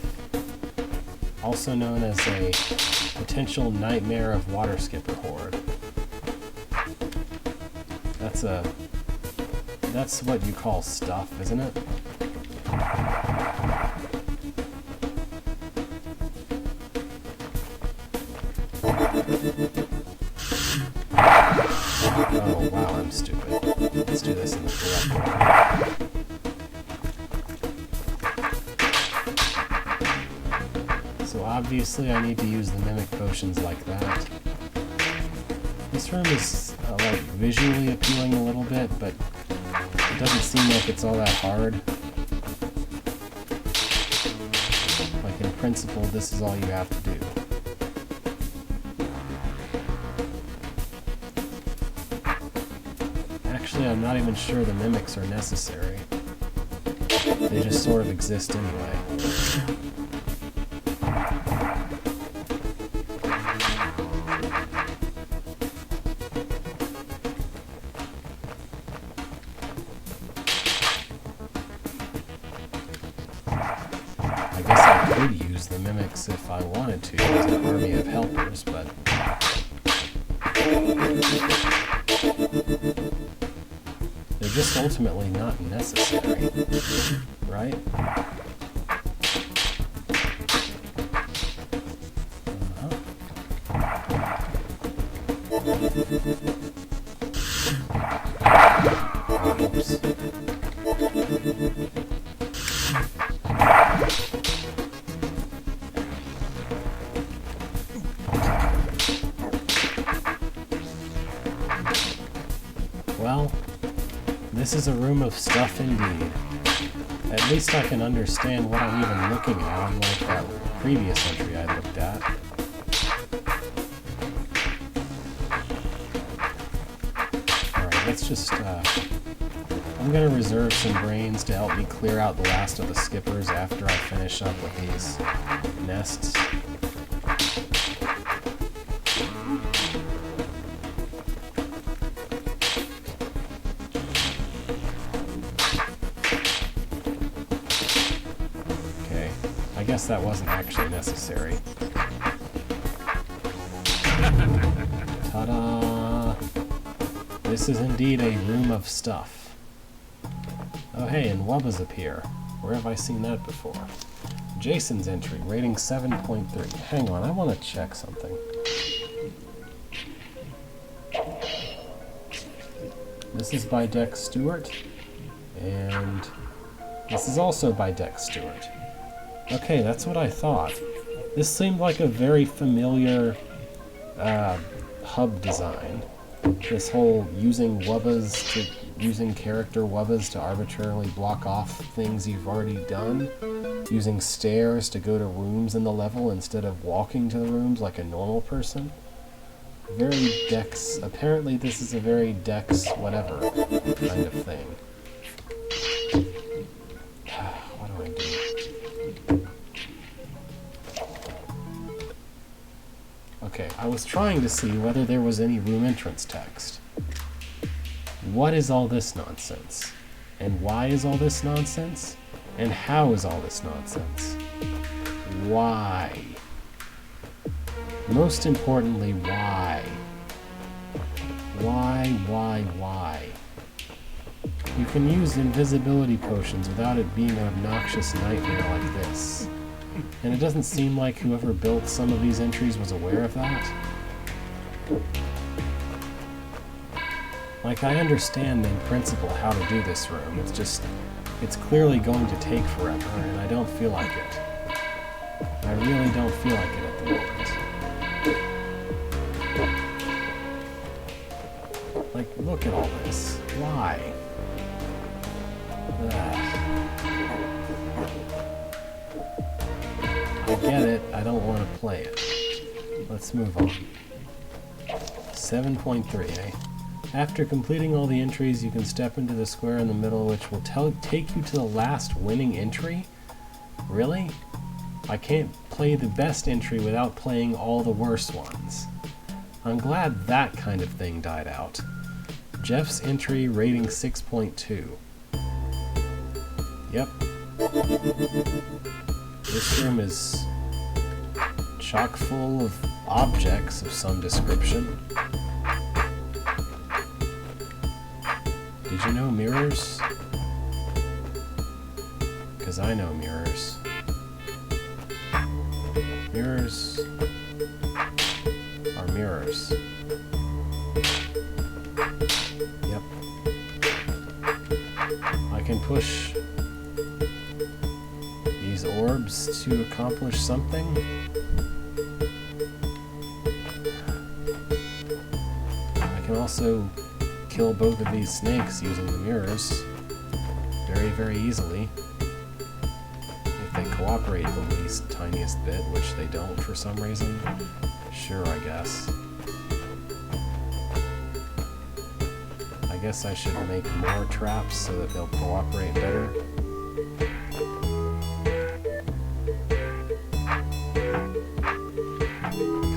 Also known as a potential nightmare of water skipper horde. That's what you call stuff, isn't it? Oh, wow, I'm stupid. Let's do this in the correct way. So obviously I need to use the mimic potions like that. This room is like visually appealing a little bit, but it doesn't seem like it's all that hard. Like in principle, this is all you have to do. Actually, I'm not even sure the mimics are necessary. They just sort of exist anyway. I guess I could use the mimics if I wanted to as an army of helpers, but they're just ultimately not necessary, right? Oops. Well, this is a room of stuff indeed. At least I can understand what I'm even looking at, unlike that previous entry I looked at. Alright, let's just, I'm gonna reserve some brains to help me clear out the last of the skippers after I finish up with these nests. I guess that wasn't actually necessary. Ta-da! This is indeed a room of stuff. Oh hey, and Wubbas appear. Where have I seen that before? Jason's entry, rating 7.3. Hang on, I want to check something. This is by Dex Stewart, and this is also by Dex Stewart. Okay, that's what I thought. This seemed like a very familiar hub design. This whole using Wubbas to using character wubbas to arbitrarily block off things you've already done, using stairs to go to rooms in the level instead of walking to the rooms like a normal person. Very Dex, apparently this is a very Dex whatever kind of thing. What do I do? Okay, I was trying to see whether there was any room entrance text. What is all this nonsense? And why is all this nonsense? And how is all this nonsense? Why? Most importantly, why? Why? You can use invisibility potions without it being an obnoxious nightmare like this. And it doesn't seem like whoever built some of these entries was aware of that. Like, I understand in principle how to do this room, it's just, it's clearly going to take forever, and I don't feel like it. I really don't feel like it at the moment. Like, look at all this. Why? I get it, I don't want to play it. Let's move on. 7.3, eh? After completing all the entries, you can step into the square in the middle, which will take you to the last winning entry? Really? I can't play the best entry without playing all the worst ones. I'm glad that kind of thing died out. Jeff's entry rating 6.2. Yep. This room is chock full of objects of some description. Did you know mirrors? Because I know mirrors. Mirrors are mirrors. Yep. I can push these orbs to accomplish something. I can also kill both of these snakes using the mirrors very, very easily. If they cooperate the least tiniest bit, which they don't for some reason. Sure, I guess. I guess I should make more traps so that they'll cooperate better.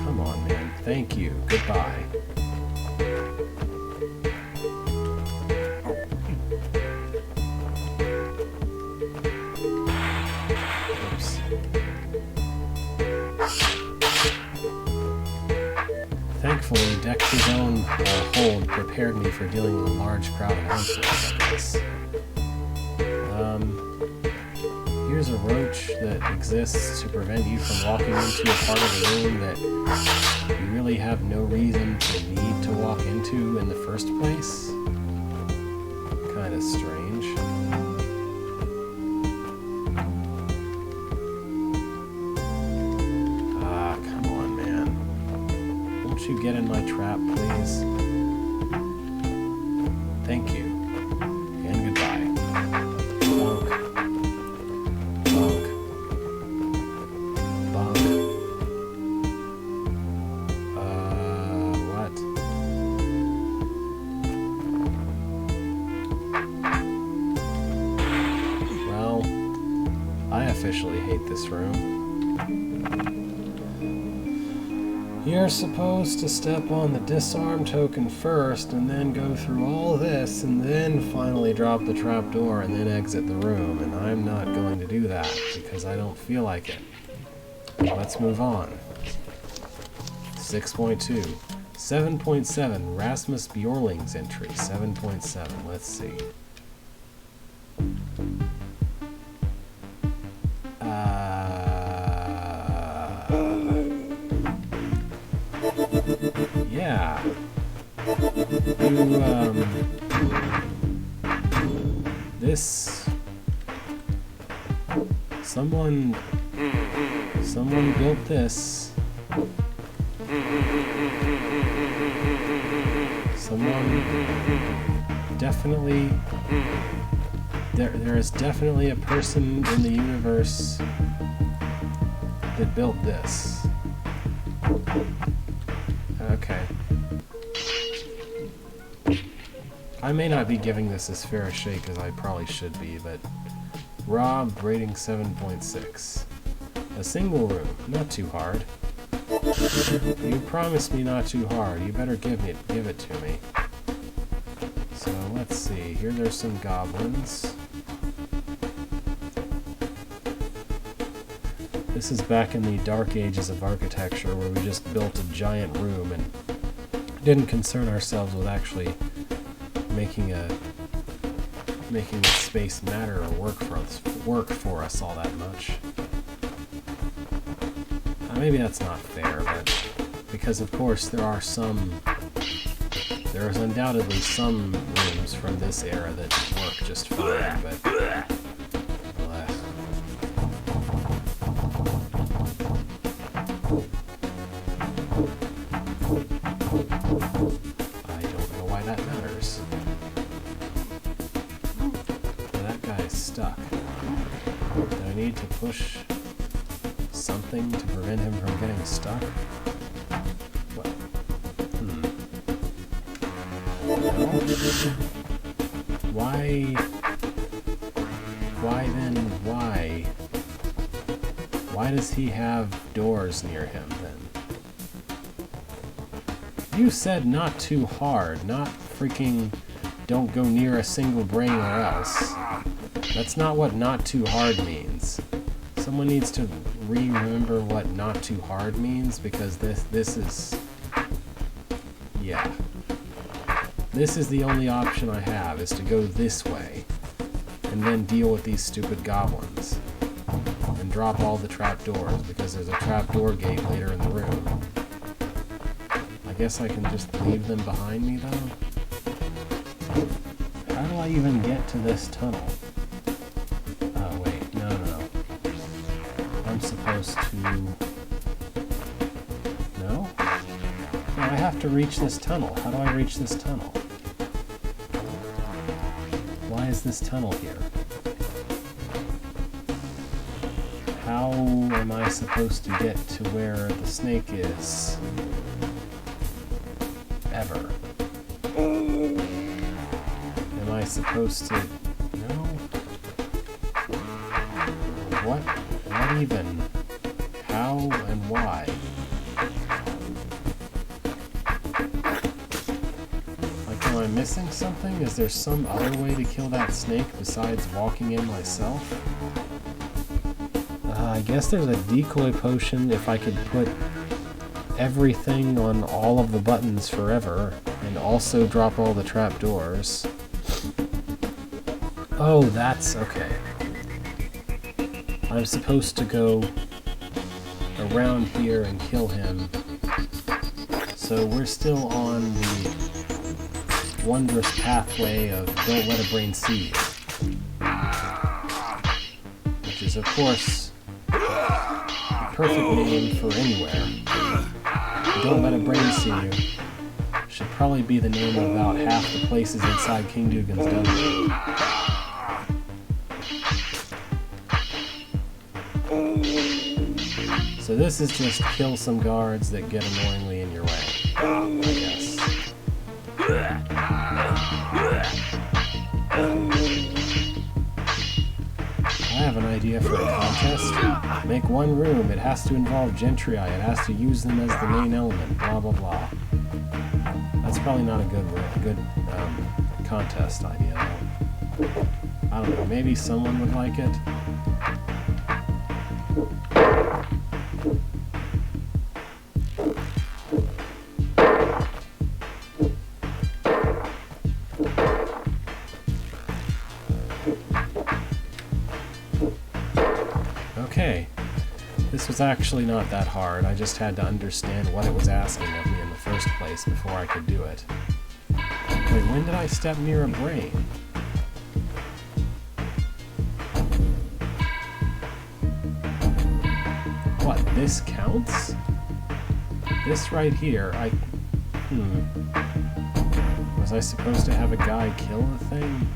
Come on, man. Thank you. Goodbye. Thankfully, Dex's own hold prepared me for dealing with a large crowd of monsters like this. Here's a roach that exists to prevent you from walking into a part of the room that you really have no reason to need to walk into in the first place. Kinda strange. You get in my trap, please. Thank you. And goodbye. Bonk. Bonk. Bonk. What? Well, I officially hate this room. You're supposed to step on the disarm token first, and then go through all this, and then finally drop the trapdoor, and then exit the room, and I'm not going to do that, because I don't feel like it. Let's move on. 6.2. 7.7, Rasmus Bjorling's entry. 7.7, let's see. Yeah. This... Someone built this. Someone definitely... There is definitely a person in the universe that built this. Okay. I may not be giving this as fair a shake as I probably should be, but... Rob, rating 7.6. A single room, not too hard. You promised me not too hard. You better give it to me. So let's see. Here there's some goblins. This is back in the dark ages of architecture where we just built a giant room and didn't concern ourselves with actually making the space matter or work for us all that much. Maybe that's not fair, but because of course there is undoubtedly some rooms from this era that work just fine, but I don't know why that matters. That guy is stuck. Do I need to push something to prevent him from getting stuck? What? No? Why then why? Why does he have doors near him then? You said not too hard, not freaking don't go near a single brain or else. That's not what not too hard means. Someone needs to remember what not too hard means, because this is... yeah. This is the only option I have, is to go this way, and then deal with these stupid goblins. And drop all the trapdoors, because there's a trapdoor gate later in the room. I guess I can just leave them behind me, though? How do I even get to this tunnel? Oh, wait, no. I'm supposed to... No? No, I have to reach this tunnel. How do I reach this tunnel? Why is this tunnel here? How am I supposed to get to where the snake is? Ever. Am I supposed to... No? What even? How and why? Like, am I missing something? Is there some other way to kill that snake besides walking in myself? I guess there's a decoy potion if I could put everything on all of the buttons forever and also drop all the trapdoors. Oh, that's okay. I'm supposed to go around here and kill him. So we're still on the wondrous pathway of don't let a brain see you. Which is, of course, the perfect name for anywhere. Don't let a brain see you should probably be the name of about half the places inside King Dugan's dungeon. So this is just kill some guards that get annoyingly in your way, I guess. I have an idea for a contest. Make one room. It has to involve gentry. It has to use them as the main element. Blah blah blah. That's probably not a good contest idea, though. I don't know. Maybe someone would like it. Okay, this was actually not that hard. I just had to understand what it was asking of me in the first place before I could do it. Wait, when did I step near a brain? What, this counts? This right here, was Was I supposed to have a guy kill the thing?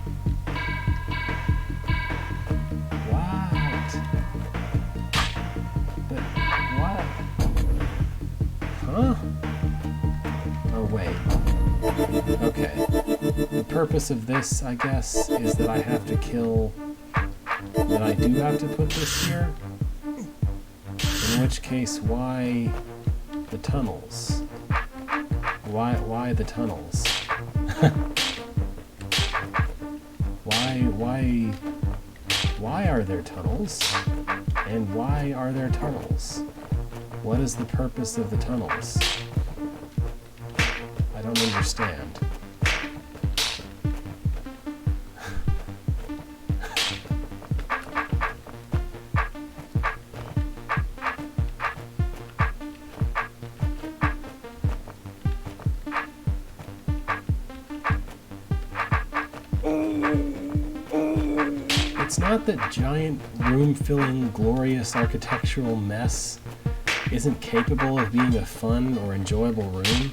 What? But what? Huh? Oh, wait. Okay. The purpose of this, I guess, is that I have to kill... that I do have to put this here? In which case, why the tunnels? Why the tunnels? Why are there tunnels? And why are there tunnels? What is the purpose of the tunnels? I don't understand. It's not that giant, room-filling, glorious architectural mess isn't capable of being a fun or enjoyable room.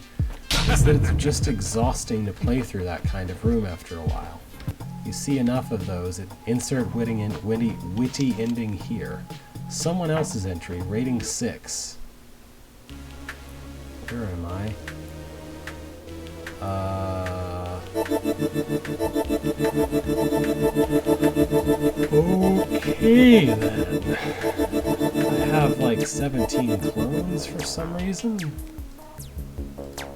It's that it's just exhausting to play through that kind of room after a while. You see enough of those, insert witty ending here. Someone else's entry, rating 6. Where am I? Okay then. I have like 17 clones for some reason.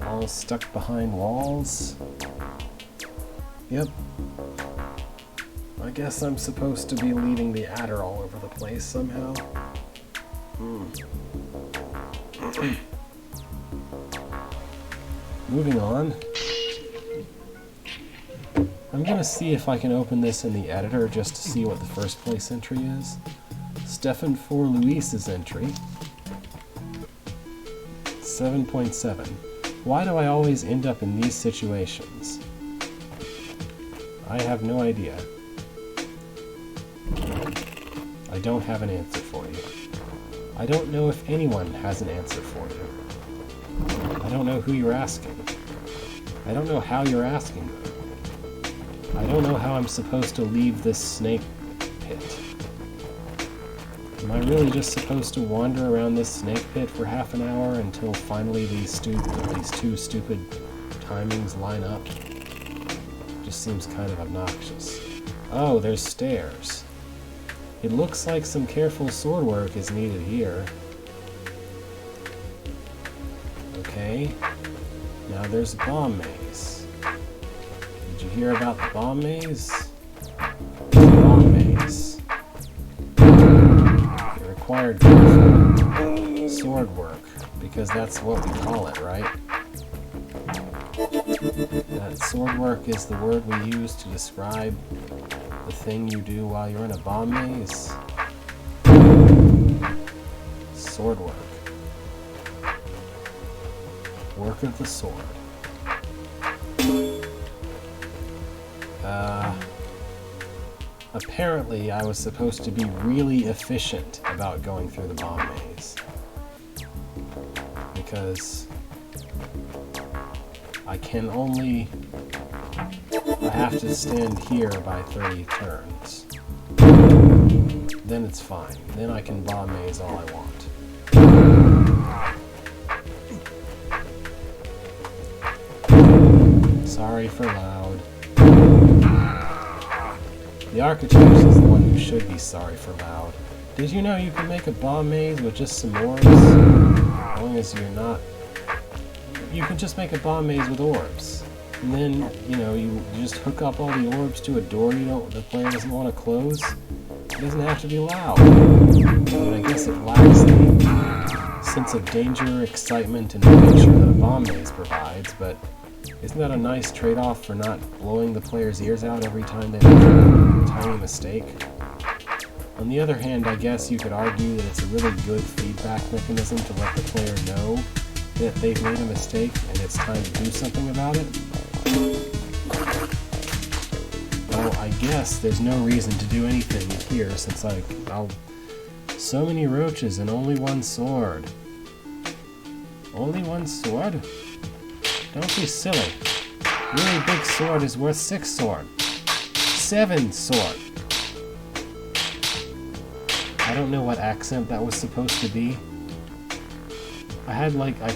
All stuck behind walls. Yep. I guess I'm supposed to be leading the adder all over the place somehow. Moving on. I'm gonna see if I can open this in the editor just to see what the first place entry is. Stefan for Luis's entry. 7.7. Why do I always end up in these situations? I have no idea. I don't have an answer for you. I don't know if anyone has an answer for you. I don't know who you're asking. I don't know how you're asking them. I don't know how I'm supposed to leave this snake pit. Am I really just supposed to wander around this snake pit for half an hour until finally these two stupid timings line up? Just seems kind of obnoxious. Oh, there's stairs. It looks like some careful sword work is needed here. Okay. Now there's a bomb maze. Did you hear about the bomb maze? Bomb maze. It required careful sword work, because that's what we call it, right? That sword work is the word we use to describe the thing you do while you're in a bomb maze. Sword work. Work of the sword. Apparently I was supposed to be really efficient about going through the bomb maze. Because I have to stand here by 30 turns. Then it's fine. Then I can bomb maze all I want. Sorry for loud. The architect is the one who should be sorry for loud. Did you know you can make a bomb maze with just some orbs? As long as you're not... You can just make a bomb maze with orbs. And then, you know, you just hook up all the orbs to a door the player doesn't want to close. It doesn't have to be loud. But I guess it lacks the sense of danger, excitement, and adventure that a bomb maze provides, but isn't that a nice trade-off for not blowing the player's ears out every time they make a tiny mistake? On the other hand, I guess you could argue that it's a really good feedback mechanism to let the player know that they've made a mistake and it's time to do something about it. Well, I guess there's no reason to do anything here since so many roaches and only one sword. Only one sword? Don't be silly. Really big sword is worth 6 sword. 7 sword. I don't know what accent that was supposed to be. I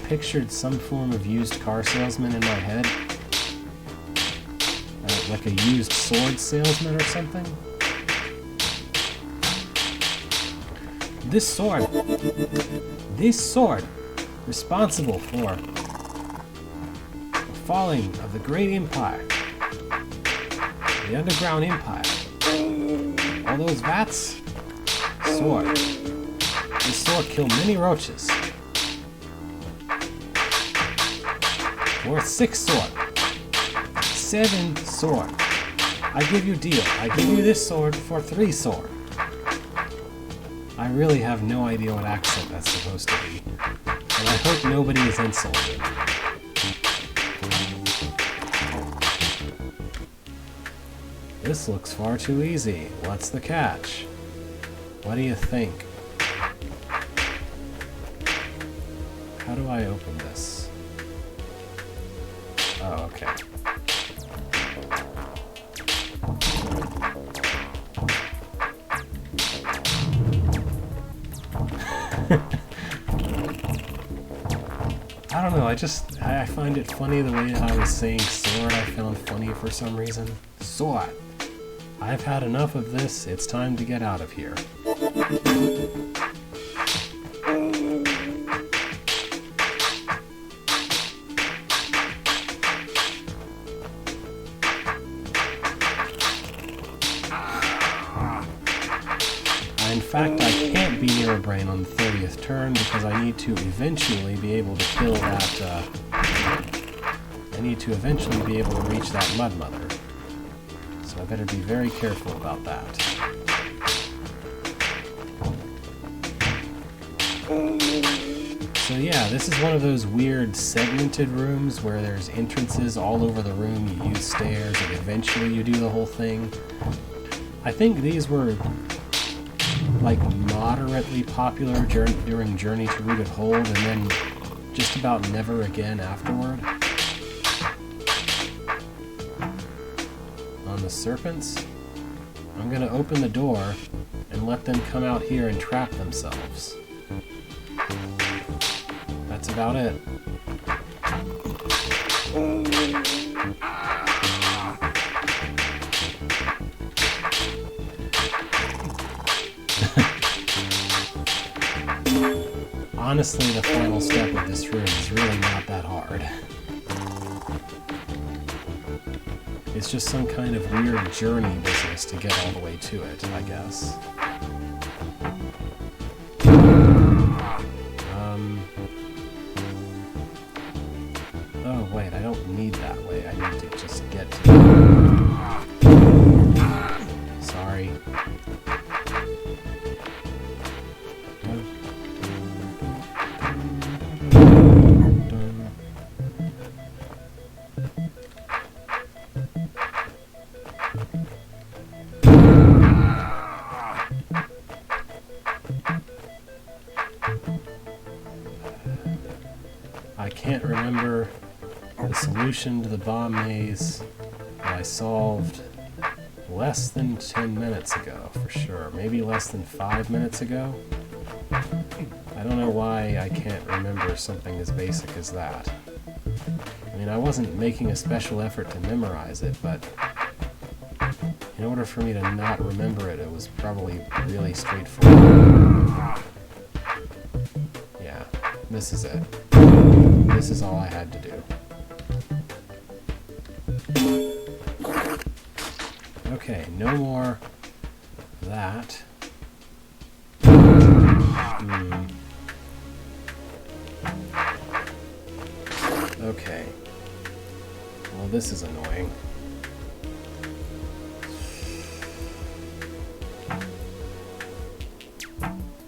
pictured some form of used car salesman in my head. Like a used sword salesman or something. This sword, responsible for the falling of the great empire, the underground empire. All those vats, sword. This sword killed many roaches. Worth 6 sword. 7 sword. I give you deal. I give you this sword for 3 sword. I really have no idea what accent that's supposed to be. And I hope nobody is insulted. This looks far too easy. What's the catch? What do you think? How do I open this? Oh, okay. I don't know, I find it funny the way that I was saying sword. I found funny for some reason. Sword. I've had enough of this. It's time to get out of here. In fact, I can't be near a brain on the 30th turn because I need to eventually be able to kill that, I need to eventually be able to reach that Mud Mother. So I better be very careful about that. So yeah, this is one of those weird segmented rooms where there's entrances all over the room, you use stairs, and eventually you do the whole thing. I think these were like moderately popular during Journey to Rooted Hold, and then just about never again afterward. On the serpents, I'm gonna open the door and let them come out here and trap themselves. That's about it. Honestly, the final step of this room is really not that hard. It's just some kind of weird journey business to get all the way to it, I guess. Oh wait, I don't need that way. I need to just get to it. Sorry. I can't remember the solution to the bomb maze that I solved less than 10 minutes ago, for sure. Maybe less than 5 minutes ago. I don't know why I can't remember something as basic as that. I mean, I wasn't making a special effort to memorize it, but in order for me to not remember it, it was probably really straightforward. Yeah, this is it. This is all I had to do. Okay, no more of that. Okay. Well, this is annoying.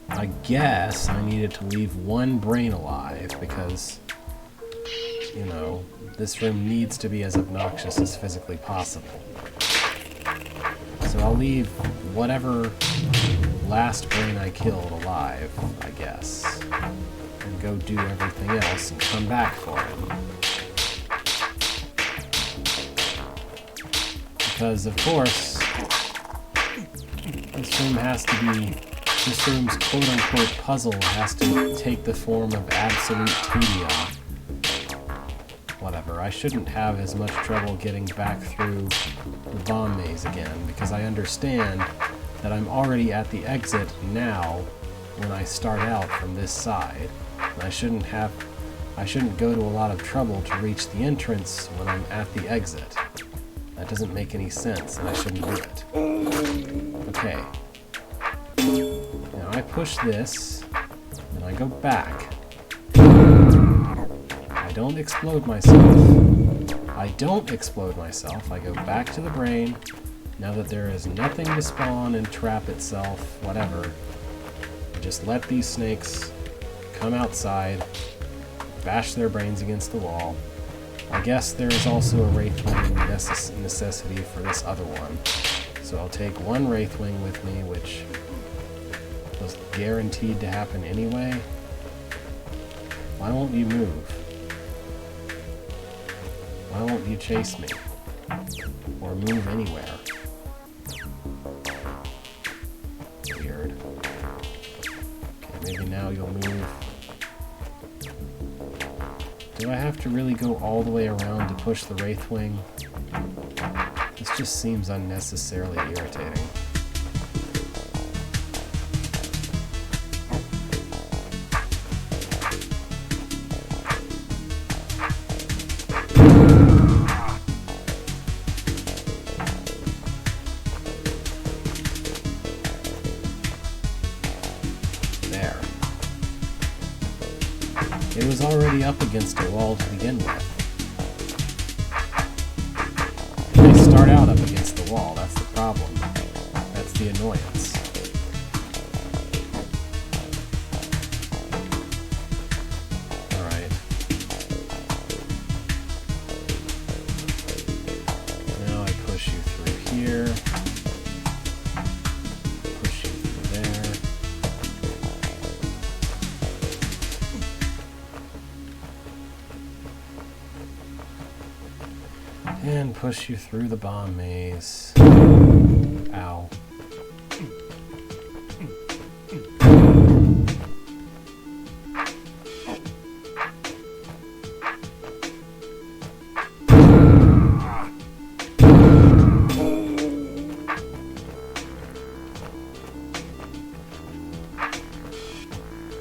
I guess I needed to leave one brain alive because, you know, this room needs to be as obnoxious as physically possible. So I'll leave whatever last brain I killed alive, I guess, and go do everything else and come back for him. Because, of course, this room's quote-unquote puzzle has to take the form of absolute tedium. Whatever, I shouldn't have as much trouble getting back through the bomb maze again, because I understand that I'm already at the exit now when I start out from this side. And I shouldn't go to a lot of trouble to reach the entrance when I'm at the exit. That doesn't make any sense, and I shouldn't do it. Okay. Now I push this, and I go back. I don't explode myself. I go back to the brain. Now that there is nothing to spawn and trap itself, whatever. Just let these snakes come outside, bash their brains against the wall. I guess there is also a Wraithwing necessity for this other one. So I'll take one Wraithwing with me, which was guaranteed to happen anyway. Why won't you move? Why won't you chase me? Or move anywhere? Weird. Okay, maybe now you'll move. Do I have to really go all the way around to push the Wraithwing? This just seems unnecessarily irritating. It was already up against a wall to begin with. They start out up against the wall, that's the problem. That's the annoyance. Alright. Now I push you through here. Push you through there. And push you through the bomb maze. Ow.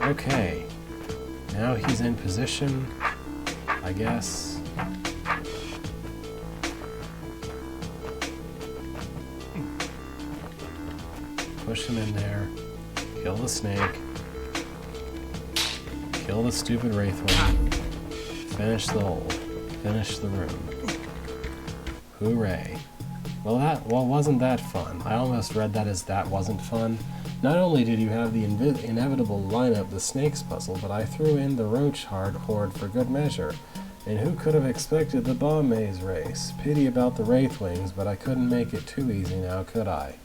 Okay. Now he's in position, I guess. Push him in there, kill the snake, kill the stupid Wraithwing, finish the hold, finish the room. Hooray. Well, wasn't that fun? I almost read that as that wasn't fun. Not only did you have the inevitable lineup, the snakes puzzle, but I threw in the roach horde for good measure. And who could have expected the bomb maze race? Pity about the Wraithwings, but I couldn't make it too easy now, could I?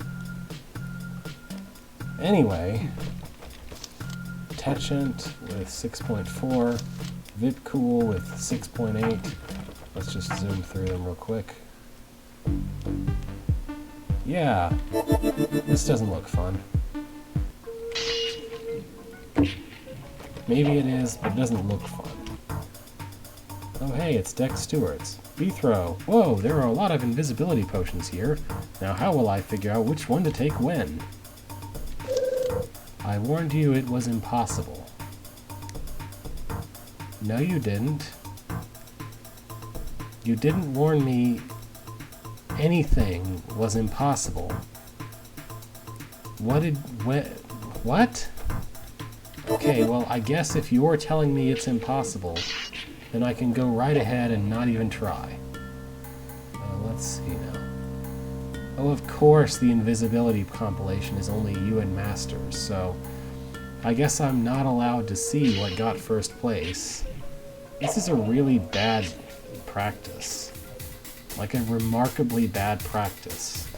Anyway, Techent with 6.4, Vipcool with 6.8. Let's just zoom through them real quick. Yeah, this doesn't look fun. Maybe it is, but it doesn't look fun. Oh hey, it's Dex Stewart's. Bethro. Whoa, there are a lot of invisibility potions here. Now how will I figure out which one to take when? I warned you it was impossible. No, you didn't. You didn't warn me anything was impossible. What? Okay, well, I guess if you're telling me it's impossible, then I can go right ahead and not even try. Let's see now. Oh, of course the invisibility compilation is only you and Masters, so I guess I'm not allowed to see what got first place. This is a really bad practice. Like a remarkably bad practice.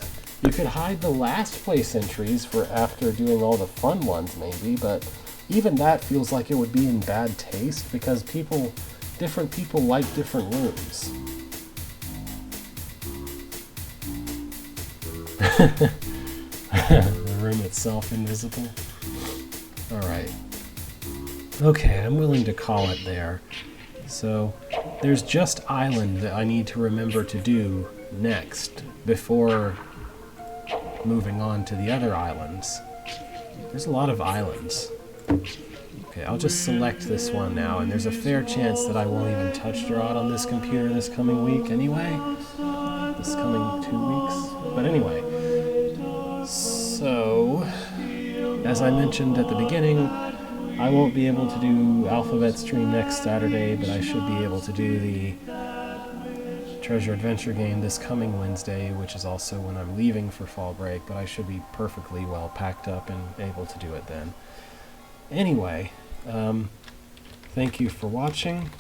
You could hide the last place entries for after doing all the fun ones maybe, but even that feels like it would be in bad taste because different people like different rooms. The room itself invisible. Alright. Okay, I'm willing to call it there. So, there's just Island that I need to remember to do next, before moving on to the other islands. There's a lot of islands. Okay, I'll just select this one now, and there's a fair chance that I won't even touch Gerard on this computer this coming week anyway. This coming 2 weeks. But anyway, so, as I mentioned at the beginning, I won't be able to do Alphabet Stream next Saturday, but I should be able to do the Treasure Adventure game this coming Wednesday, which is also when I'm leaving for fall break, but I should be perfectly well packed up and able to do it then. Anyway, thank you for watching.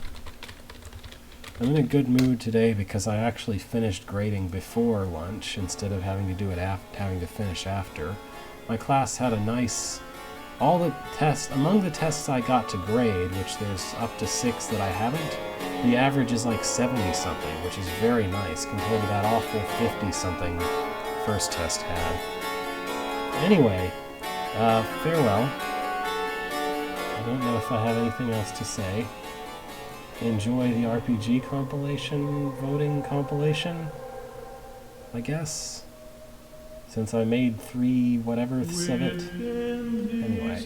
I'm in a good mood today because I actually finished grading before lunch instead of having to do it having to finish after. My class had a nice... All the tests, among the tests I got to grade, which there's up to 6 that I haven't, the average is like 70-something, which is very nice compared to that awful 50-something first test had. Anyway, farewell. I don't know if I have anything else to say. Enjoy the RPG compilation, voting compilation, I guess. Since I made 3 whateverths of it. Anyway.